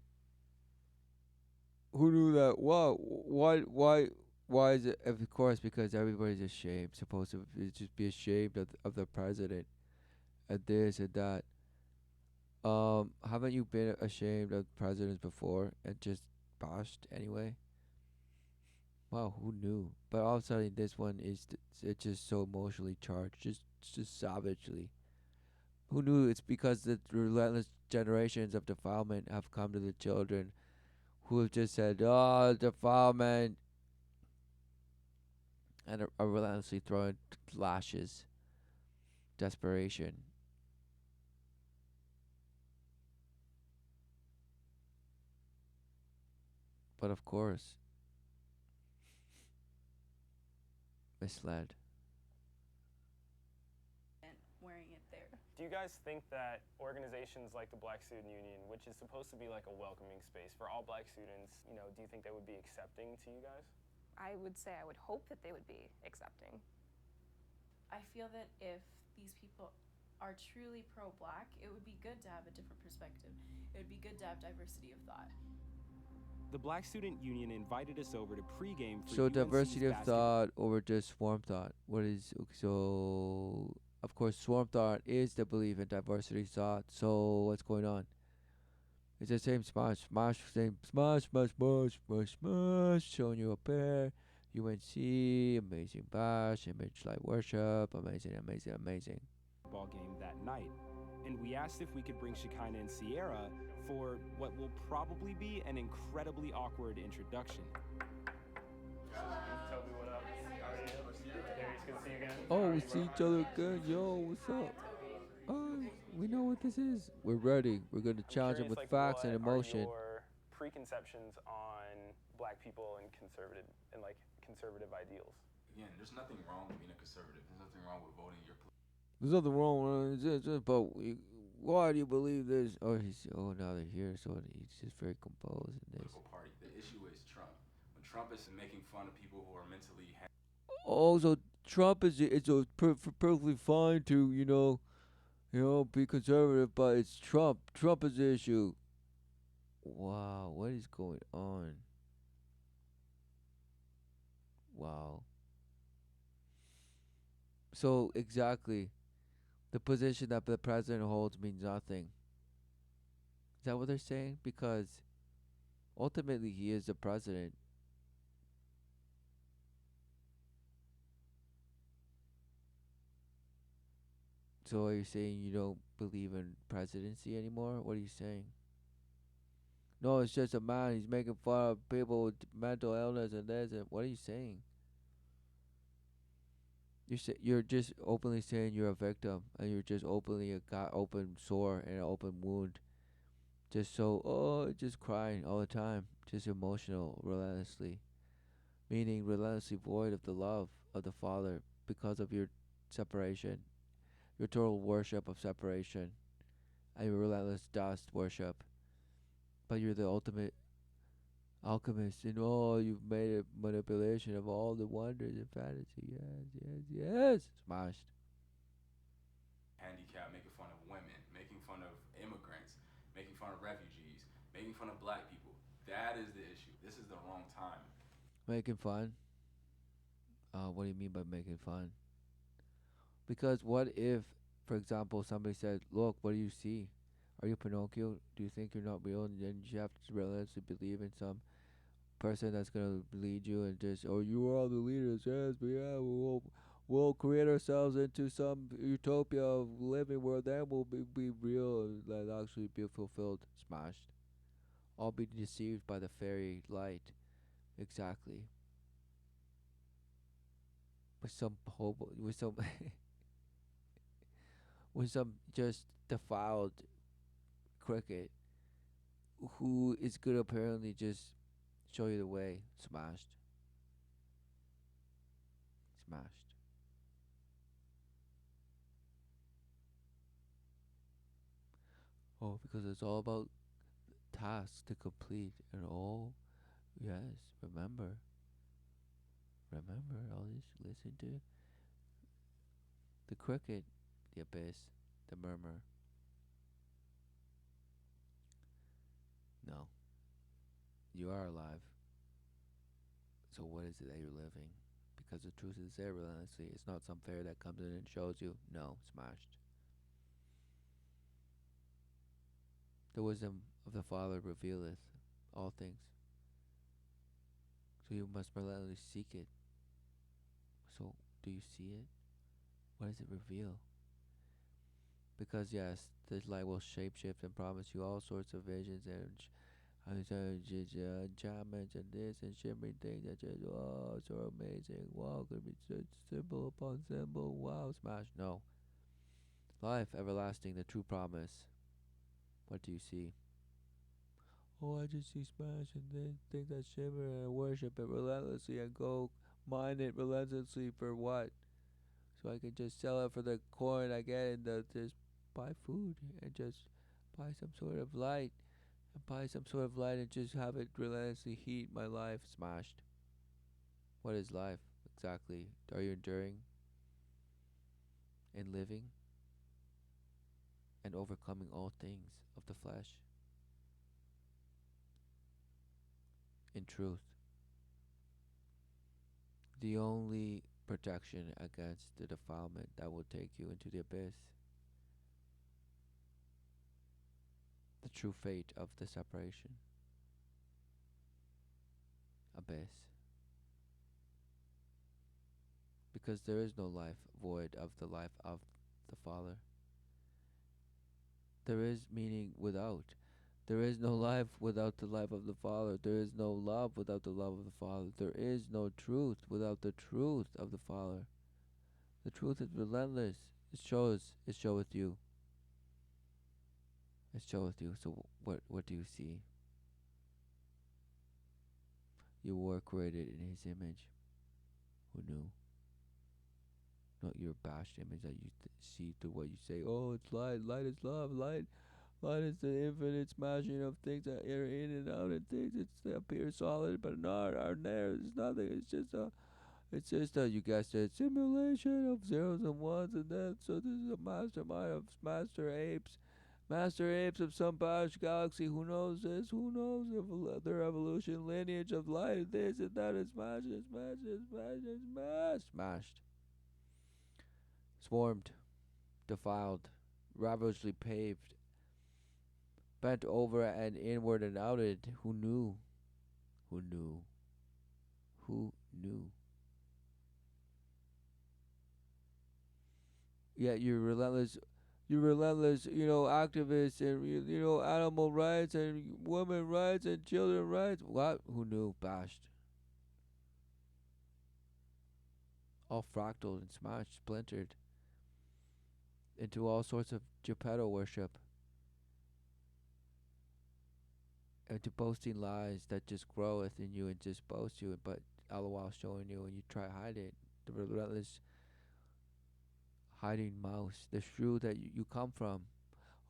who knew that? Why is it? Of course, because everybody's ashamed, supposed to just be ashamed of the president, and this and that. Haven't you been ashamed of presidents before and just bashed anyway? Wow, who knew? But all of a sudden, this one it's just so emotionally charged, just savagely. Who knew? It's because the relentless generations of defilement have come to the children, who have just said, "Oh, defilement," and are relentlessly throwing lashes, desperation. But of course, misled. And wearing it there. Do you guys think that organizations like the Black Student Union, which is supposed to be like a welcoming space for all black students, do you think they would be accepting to you guys? I would say I would hope that they would be accepting. I feel that if these people are truly pro-black, it would be good to have a different perspective. It would be good to have diversity of thought. The Black Student Union invited us over to pregame for So UNC's diversity of basketball. thought over just swarm thought. What is so? Of course, swarm thought is the belief in diversity of thought. So what's going on? It's the same same smash, showing you a pair. UNC, amazing bash, image light worship, amazing. Ball game that night, and we asked if we could bring Shekinah and Sierra for what will probably be an incredibly awkward introduction. Toby, what up? How are you? Darius, good to see you again. Oh, we see each other again. Yo, what's up? Oh, we know what this is. We're ready. We're gonna challenge him with facts and emotion. What are your preconceptions on black people and conservative ideals? Again, there's nothing wrong with being a conservative. There's nothing wrong with voting your. There's nothing wrong with it, but why do you believe this? Now they're here, so he's just very composed in this. Political party. The issue is Trump. When Trump is making fun of people who are mentally. Oh, so Trump is perfectly fine to be conservative, but it's Trump. Trump is the issue. Wow, what is going on? Wow. So exactly, the position that the president holds means nothing. Is that what they're saying? Because ultimately he is the president. So are you saying you don't believe in presidency anymore? What are you saying? No, it's just a man. He's making fun of people with mental illness and this. And what are you saying? You're just openly saying you're a victim, and you're just openly open sore and an open wound. Just just crying all the time, just emotional, relentlessly, meaning relentlessly void of the love of the Father because of your separation, your total worship of separation, and your relentless dust worship. But you're the ultimate alchemist, and you've made a manipulation of all the wonders of fantasy. Yes. Smashed. Handicap, making fun of women, making fun of immigrants, making fun of refugees, making fun of black people. That is the issue. This is the wrong time. Making fun? What do you mean by making fun? Because what if For example, somebody said, "Look, what do you see? Are you Pinocchio? Do you think you're not real?" And then you have to relentlessly believe in some person that's gonna lead you and just, "Oh, you are all the leaders, yes, but yeah, we'll create ourselves into some utopia of living where then we'll be real and like actually be fulfilled." Smashed. All be deceived by the fairy light. Exactly. With some hope, with some with some just defiled cricket who is good apparently just show you the way. Smashed. Smashed. Oh, because it's all about tasks to complete and all. Yes, remember. Remember all this. Listen to the cricket, the abyss, the murmur. No. You are alive. So what is it that you're living? Because the truth is there relentlessly. It's not some fairy that comes in and shows you. No, smashed. The wisdom of the Father revealeth all things. So you must relentlessly seek it. So do you see it? What does it reveal? Because yes, this light will shapeshift and promise you all sorts of visions and enchantments and this and shimmering things that just, oh, so amazing. Wow, could be such symbol upon symbol. Wow, smash. No. Life everlasting, the true promise. What do you see? Oh, I just see smash and then things that shimmer and I worship it relentlessly and go mine it relentlessly for what? So I can just sell it for the coin I get and just buy food and just buy some sort of light and buy some sort of light and just have it relentlessly heat my life. Smashed. What is life exactly? Are you enduring and living and overcoming all things of the flesh? In truth, the only protection against the defilement that will take you into the abyss, the true fate of the separation, abyss. Because there is no life void of the life of the Father. There is meaning without. There is no life without the life of the Father. There is no love without the love of the Father. There is no truth without the truth of the Father. The truth is relentless. It showeth you. It showeth you. So what do you see? You were created in His image. Who knew? Not your bashed image that you see through what you say. Oh, it's light. Light is love. Light is the infinite smashing of things that are in and out and things. They appear solid, but not are there. It's nothing. It's just a, you guessed it, simulation of zeros and ones and that. So this is a mastermind of master apes. Master apes of some bash galaxy. Who knows this? Who knows if their evolution lineage of light? This and that is smashed. Swarmed, defiled, ravagely paved, bent over and inward and outed. Who knew? Who knew? Who knew? Yet you're relentless, activists and, animal rights and women rights and children rights. What? Who knew? Bashed. All fractaled and smashed, splintered into all sorts of Geppetto worship, into boasting lies that just groweth in you and just boast you, but all the while showing you and you try to hide it. The relentless hiding mouse, the shrew that you come from.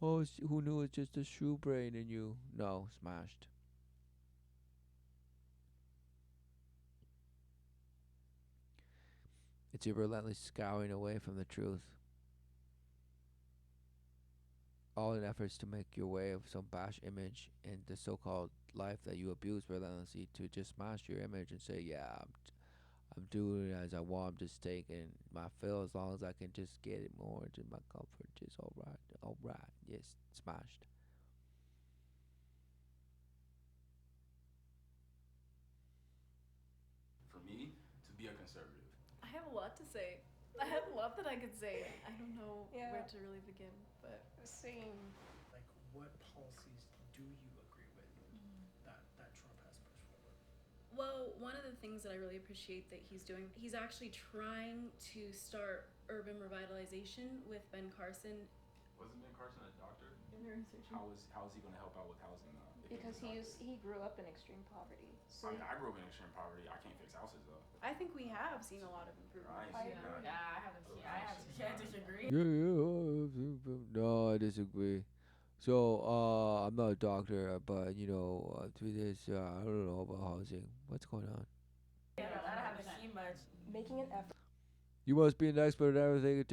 Oh, who knew it's just a shrew brain in you? No, smashed. It's your relentless scouring away from the truth. All in efforts to make your way of some bash image in the so-called life that you abuse relentlessly to just smash your image and say, yeah, I'm doing it as I want. I'm just taking my fill as long as I can just get it more into my comfort. Just all right, yes, smashed. For me, to be a conservative. I have a lot to say. I have a lot that I could say. I don't know where to really begin, but same. Like, what policies do you agree with that Trump has pushed forward? Well, one of the things that I really appreciate that he's doing, he's actually trying to start urban revitalization with Ben Carson. Wasn't Ben Carson a doctor? Researching. How is he going to help out with housing? Because he grew up in extreme poverty. So I mean, I grew up in extreme poverty. I can't fix houses though. I think we have seen a lot of improvement. Right. I haven't seen. I disagree. No, I disagree. So, I'm not a doctor, but through this, I don't know about housing. What's going on? I haven't seen much. Making an effort. You must be an expert in everything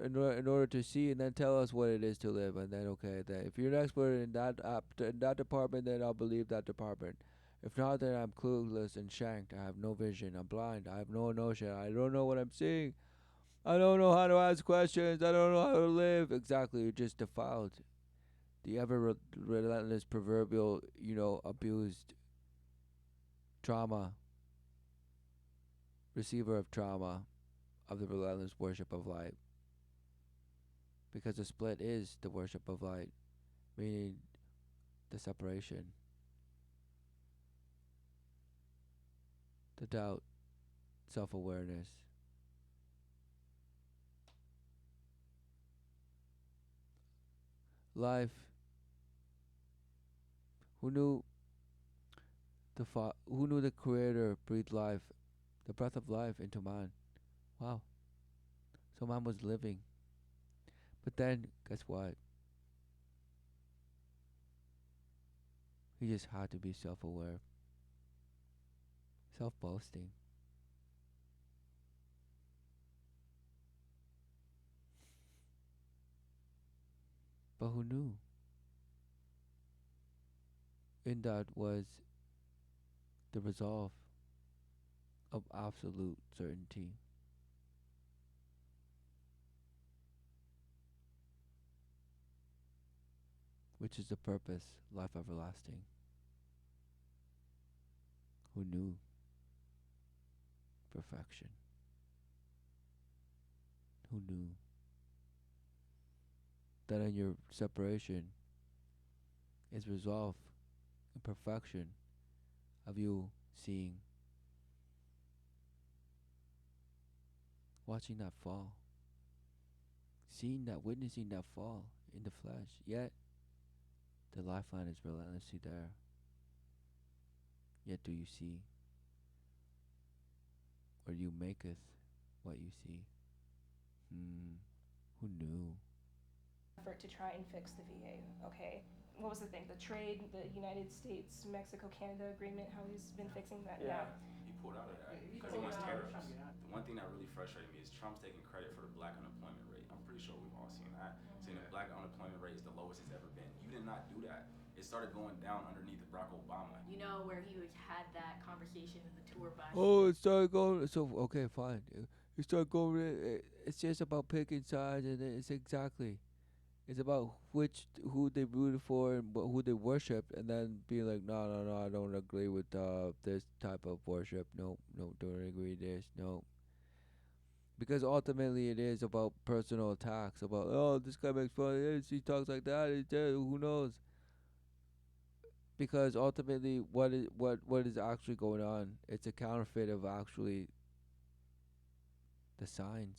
in order to see and then tell us what it is to live, and then then if you're an expert in that department, then I'll believe that department. If not, then I'm clueless and shanked. I have no vision. I'm blind. I have no notion. I don't know what I'm seeing. I don't know how to ask questions. I don't know how to live. Exactly, you're just defiled. The ever relentless proverbial, abused trauma, receiver of trauma, of the relentless worship of light. Because the split is the worship of light, meaning the separation, the doubt, self-awareness. Life. Who knew the Creator breathed life, the breath of life into man? Wow. So man was living. But then, guess what? He just had to be self-aware. Self-boasting. But who knew? In that was the resolve of absolute certainty. Which is the purpose, life everlasting. Who knew perfection? Who knew that in your separation is resolve and perfection of you seeing, watching that fall, seeing that, witnessing that fall in the flesh, yet the lifeline is relentlessly there. Yet do you see, or you maketh what you see? Who knew? Effort to try and fix the VA, okay? What was the thing? The trade, the United States, Mexico, Canada agreement, how he's been fixing that now. He pulled out of that because he wants tariffs. The one thing that really frustrated me is Trump's taking credit for the black unemployment rate. I'm pretty sure we've all seen that. Saying the black unemployment rate is the lowest it's ever been. You did not do that. It started going down underneath Barack Obama. You know where he had that conversation in the tour bus. Oh, it started going. So okay, fine. It started going. It's just about picking sides, and it's exactly. It's about who they rooted for and who they worshipped, and then being like, no, I don't agree with this type of worship. No, don't agree with this. No. Because ultimately it is about personal attacks. About this guy makes fun. He talks like that. He's dead. Who knows? Because ultimately, what is actually going on? It's a counterfeit of actually the signs,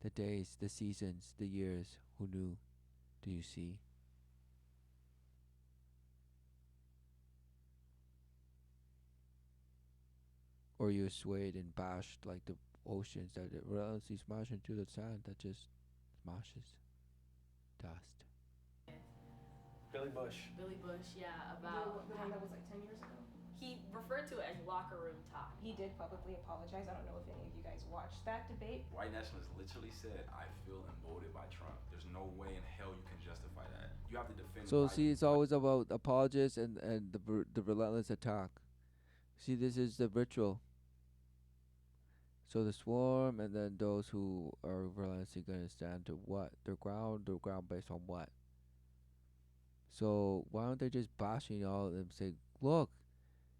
the days, the seasons, the years. Who knew? Do you see? Or you're swayed and bashed like the oceans that it relentlessly smash into the sand that just smashes dust. Billy Bush, yeah, about the one that was like 10 years ago. he referred to it as locker room talk. He did publicly apologize. I don't know if any of you guys watched that debate. White nationalists literally said, I feel emboldened by Trump. There's no way in hell you can justify that. You have to defend. So see, it's always about apologists and the relentless attack. See, this is the ritual. So the swarm, and then those who are relentlessly going to stand to what? Their ground based on what? So why don't they just bashing all of them? Say, look,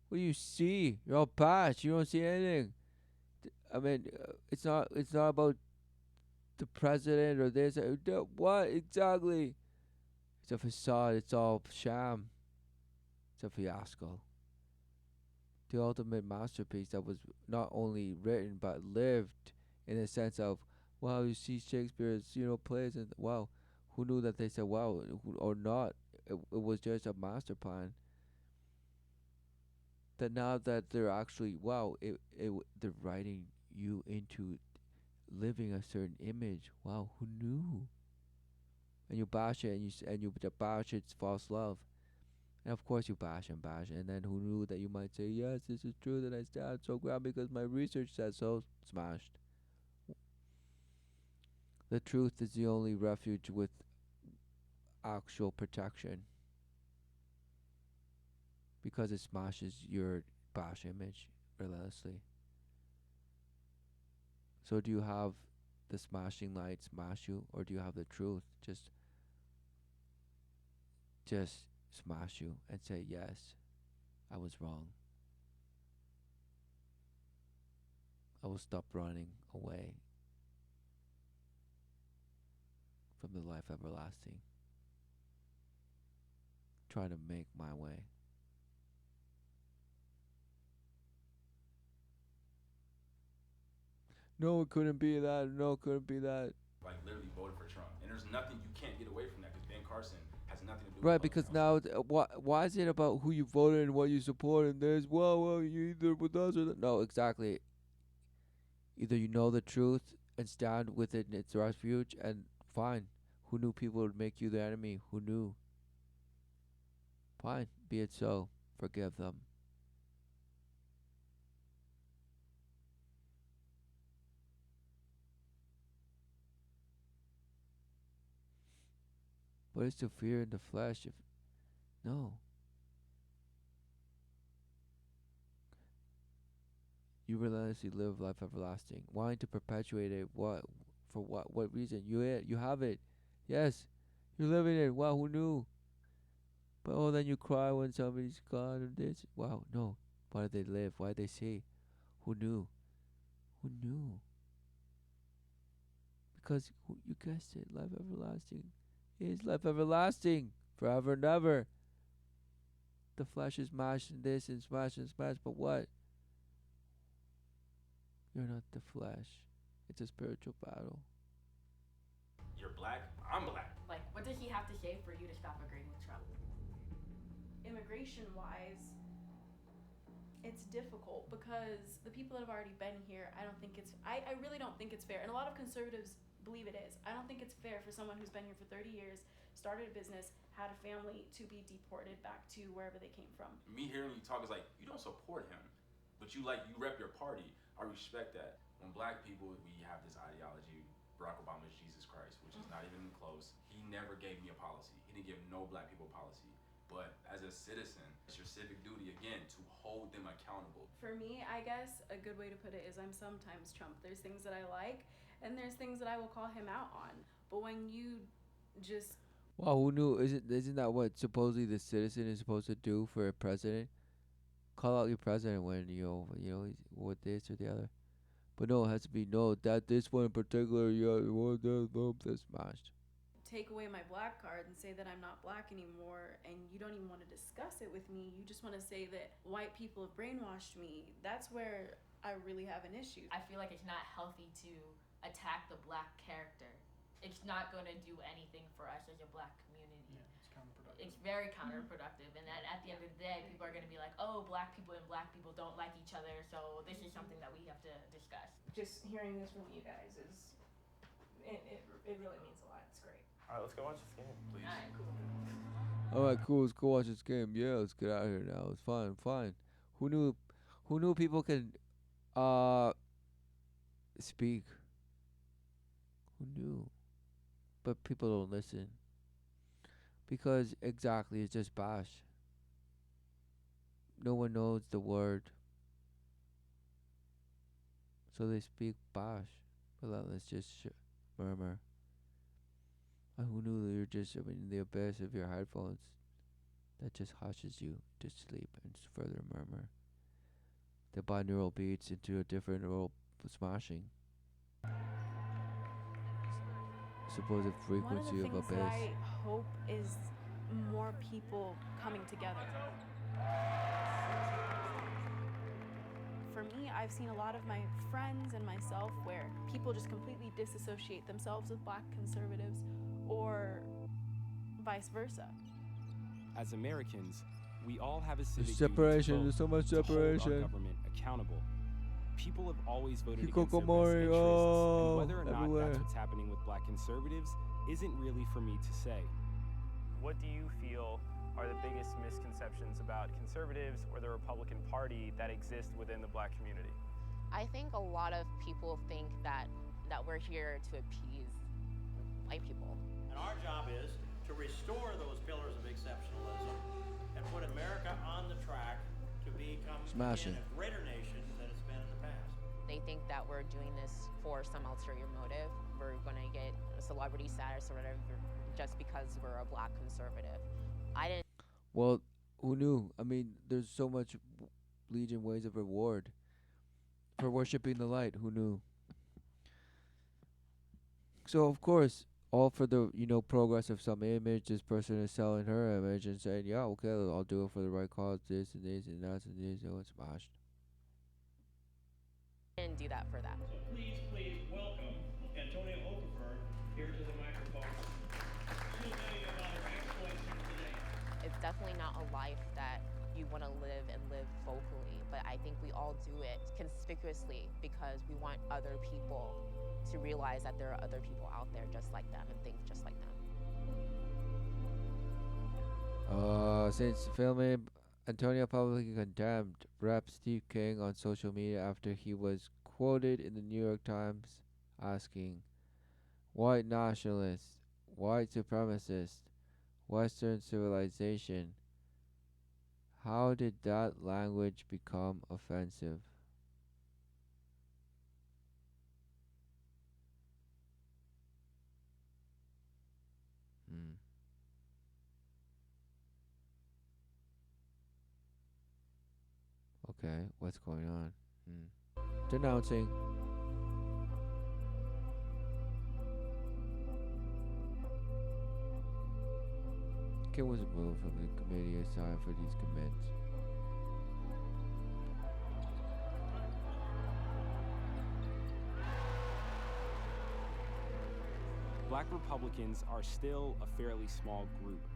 what do you see? You're all bashed. You don't see anything. I mean, it's not about the president or this. What exactly? It's a facade. It's all sham. It's a fiasco. The ultimate masterpiece that was not only written but lived in a sense of, wow, you see Shakespeare's plays, and wow, who knew that they said wow or not? It was just a master plan. That now that they're actually wow, they're writing you into living a certain image. Wow, who knew? And you bash it, and you bash its false love. And of course you bash, and then who knew that you might say, yes, this is true, that I stand so ground because my research says so. Smashed. The truth is the only refuge with actual protection, because it smashes your bash image relentlessly. So do you have the smashing light smash you, or do you have the truth just smash you and say, yes, I was wrong. I will stop running away from the life everlasting, trying to make my way. No, it couldn't be that. No, it couldn't be that. Like literally voted for Trump, and there's nothing you can't get away from that because Ben Carson has nothing to do. Right, with because now, why is it about who you voted and what you support, and there's, well, you either with us or no, exactly. Either you know the truth and stand with it in its refuge, and fine. Who knew people would make you the enemy? Who knew? Fine, be it so. Forgive them. What is the fear in the flesh? If no, you relentlessly live life everlasting, wanting to perpetuate it. What for? What reason? You have it. Yes, you're living it. Wow, who knew? But oh, then you cry when somebody's gone or this. Wow, no. Why did they live? Why did they say? Who knew? Who knew? Because you guessed it. Life everlasting is life everlasting, forever and ever. The flesh is mashed and this and smash, but what? You're not the flesh. It's a spiritual battle. You're black, I'm black. Like, what does he have to say for you to stop agreeing with Trump? Immigration-wise, it's difficult because the people that have already been here, I really don't think it's fair. And a lot of conservatives believe it is. I don't think it's fair for someone who's been here for 30 years, started a business, had a family, to be deported back to wherever they came from. Me hearing you talk is like, you don't support him, but you rep your party. I respect that. When black people, we have this ideology, Barack Obama is Jesus Christ, which is not even close. He never gave me a policy. He didn't give no black people policy. But as a citizen, it's your civic duty, again, to hold them accountable. For me, I guess a good way to put it is I'm sometimes Trump. There's things that I like, and there's things that I will call him out on. But when you just... Wow, who knew? Isn't that what supposedly the citizen is supposed to do for a president? Call out your president when he's what this or the other. But no, it has to be that this one in particular, that's smashed. Take away my black card and say that I'm not black anymore, and you don't even want to discuss it with me. You just want to say that white people have brainwashed me. That's where I really have an issue. I feel like it's not healthy to attack the black character. It's not going to do anything for us as a black community. Yeah, it's counterproductive. It's very counterproductive, and then at the end of the day, people are going to be like, oh, black people and black people don't like each other, so this is something that we have to discuss. Just hearing this from you guys it really means a lot. It's great. All right, let's go watch this game, please. All right, cool. All right, cool. Let's go watch this game. Yeah, let's get out of here now. It's fine. Who knew people can speak? Who knew? But people don't listen. Because exactly, it's just bash. No one knows the word. So they speak Bosh. Relentless, just murmur. Who knew that you're just, in the abyss of your headphones that just hushes you to sleep and further murmur. The binaural beats into a different neural smashing. Supposed frequency One of the of things that abyss. I hope is more people coming together. For me, I've seen a lot of my friends and myself where people just completely disassociate themselves with black conservatives or vice versa. As Americans, we all have a civic There's duty to separation. vote, There's so much to hold our separation. government accountable. People have always voted against their best Hikikomori, interests, oh, and whether or not everywhere. that's what's happening with black conservatives isn't really for me to say. What do you feel are the biggest misconceptions about conservatives or the Republican Party that exist within the black community? I think a lot of people think that we're here to appease white people. And our job is to restore those pillars of exceptionalism and put America on the track to become Smashing. a greater nation than it's been in the past. They think that we're doing this for some ulterior motive. We're going to get a celebrity status or whatever just because we're a black conservative. I didn't. Well, who knew? There's so much legion ways of reward for worshiping the light. Who knew? So of course, all for the progress of some image. This person is selling her image and saying, yeah, okay, I'll do it for the right cause. This and this and that and this. Oh, it's smashed. Didn't do that for that. So please welcome Antonio Okafor here to the microphone. She'll tell you about her exploits here today. It's definitely not a life that you want to live and live vocally, but I think we all do it conspicuously because we want other people to realize that there are other people out there just like them and think just like them. Since filming, Antonio publicly condemned Rep. Steve King on social media after he was quoted in the New York Times asking, "White nationalist, white supremacist, Western civilization. How did that language become offensive?" Okay, what's going on? Denouncing. Kim was removed from the committee assigned for these commits. Black Republicans are still a fairly small group,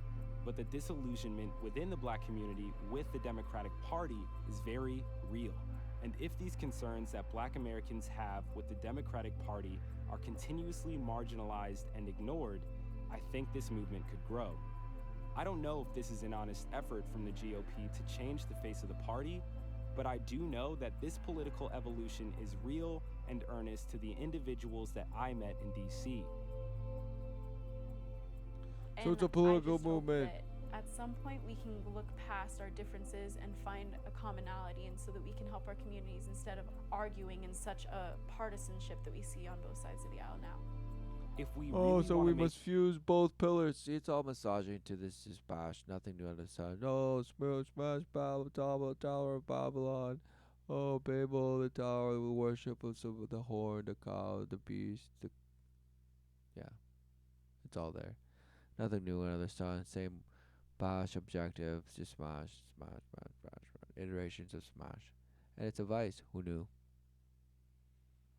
but the disillusionment within the black community with the Democratic Party is very real. And if these concerns that black Americans have with the Democratic Party are continuously marginalized and ignored, I think this movement could grow. I don't know if this is an honest effort from the GOP to change the face of the party, but I do know that this political evolution is real and earnest to the individuals that I met in DC. So it's a political movement. At some point we can look past our differences and find a commonality, and so that we can help our communities instead of arguing in such a partisanship that we see on both sides of the aisle now. If we So we must fuse both pillars. See, it's all massaging to this is bash. Nothing new under the sun. No, smash, Babylon, Tower of Babylon. Oh, Babel, the tower, the worship of the horn, the cow, the beast. Yeah, it's all there. Nothing new under the sun. Same bash objectives. Just smash. Iterations of smash. And it's a vice. Who knew?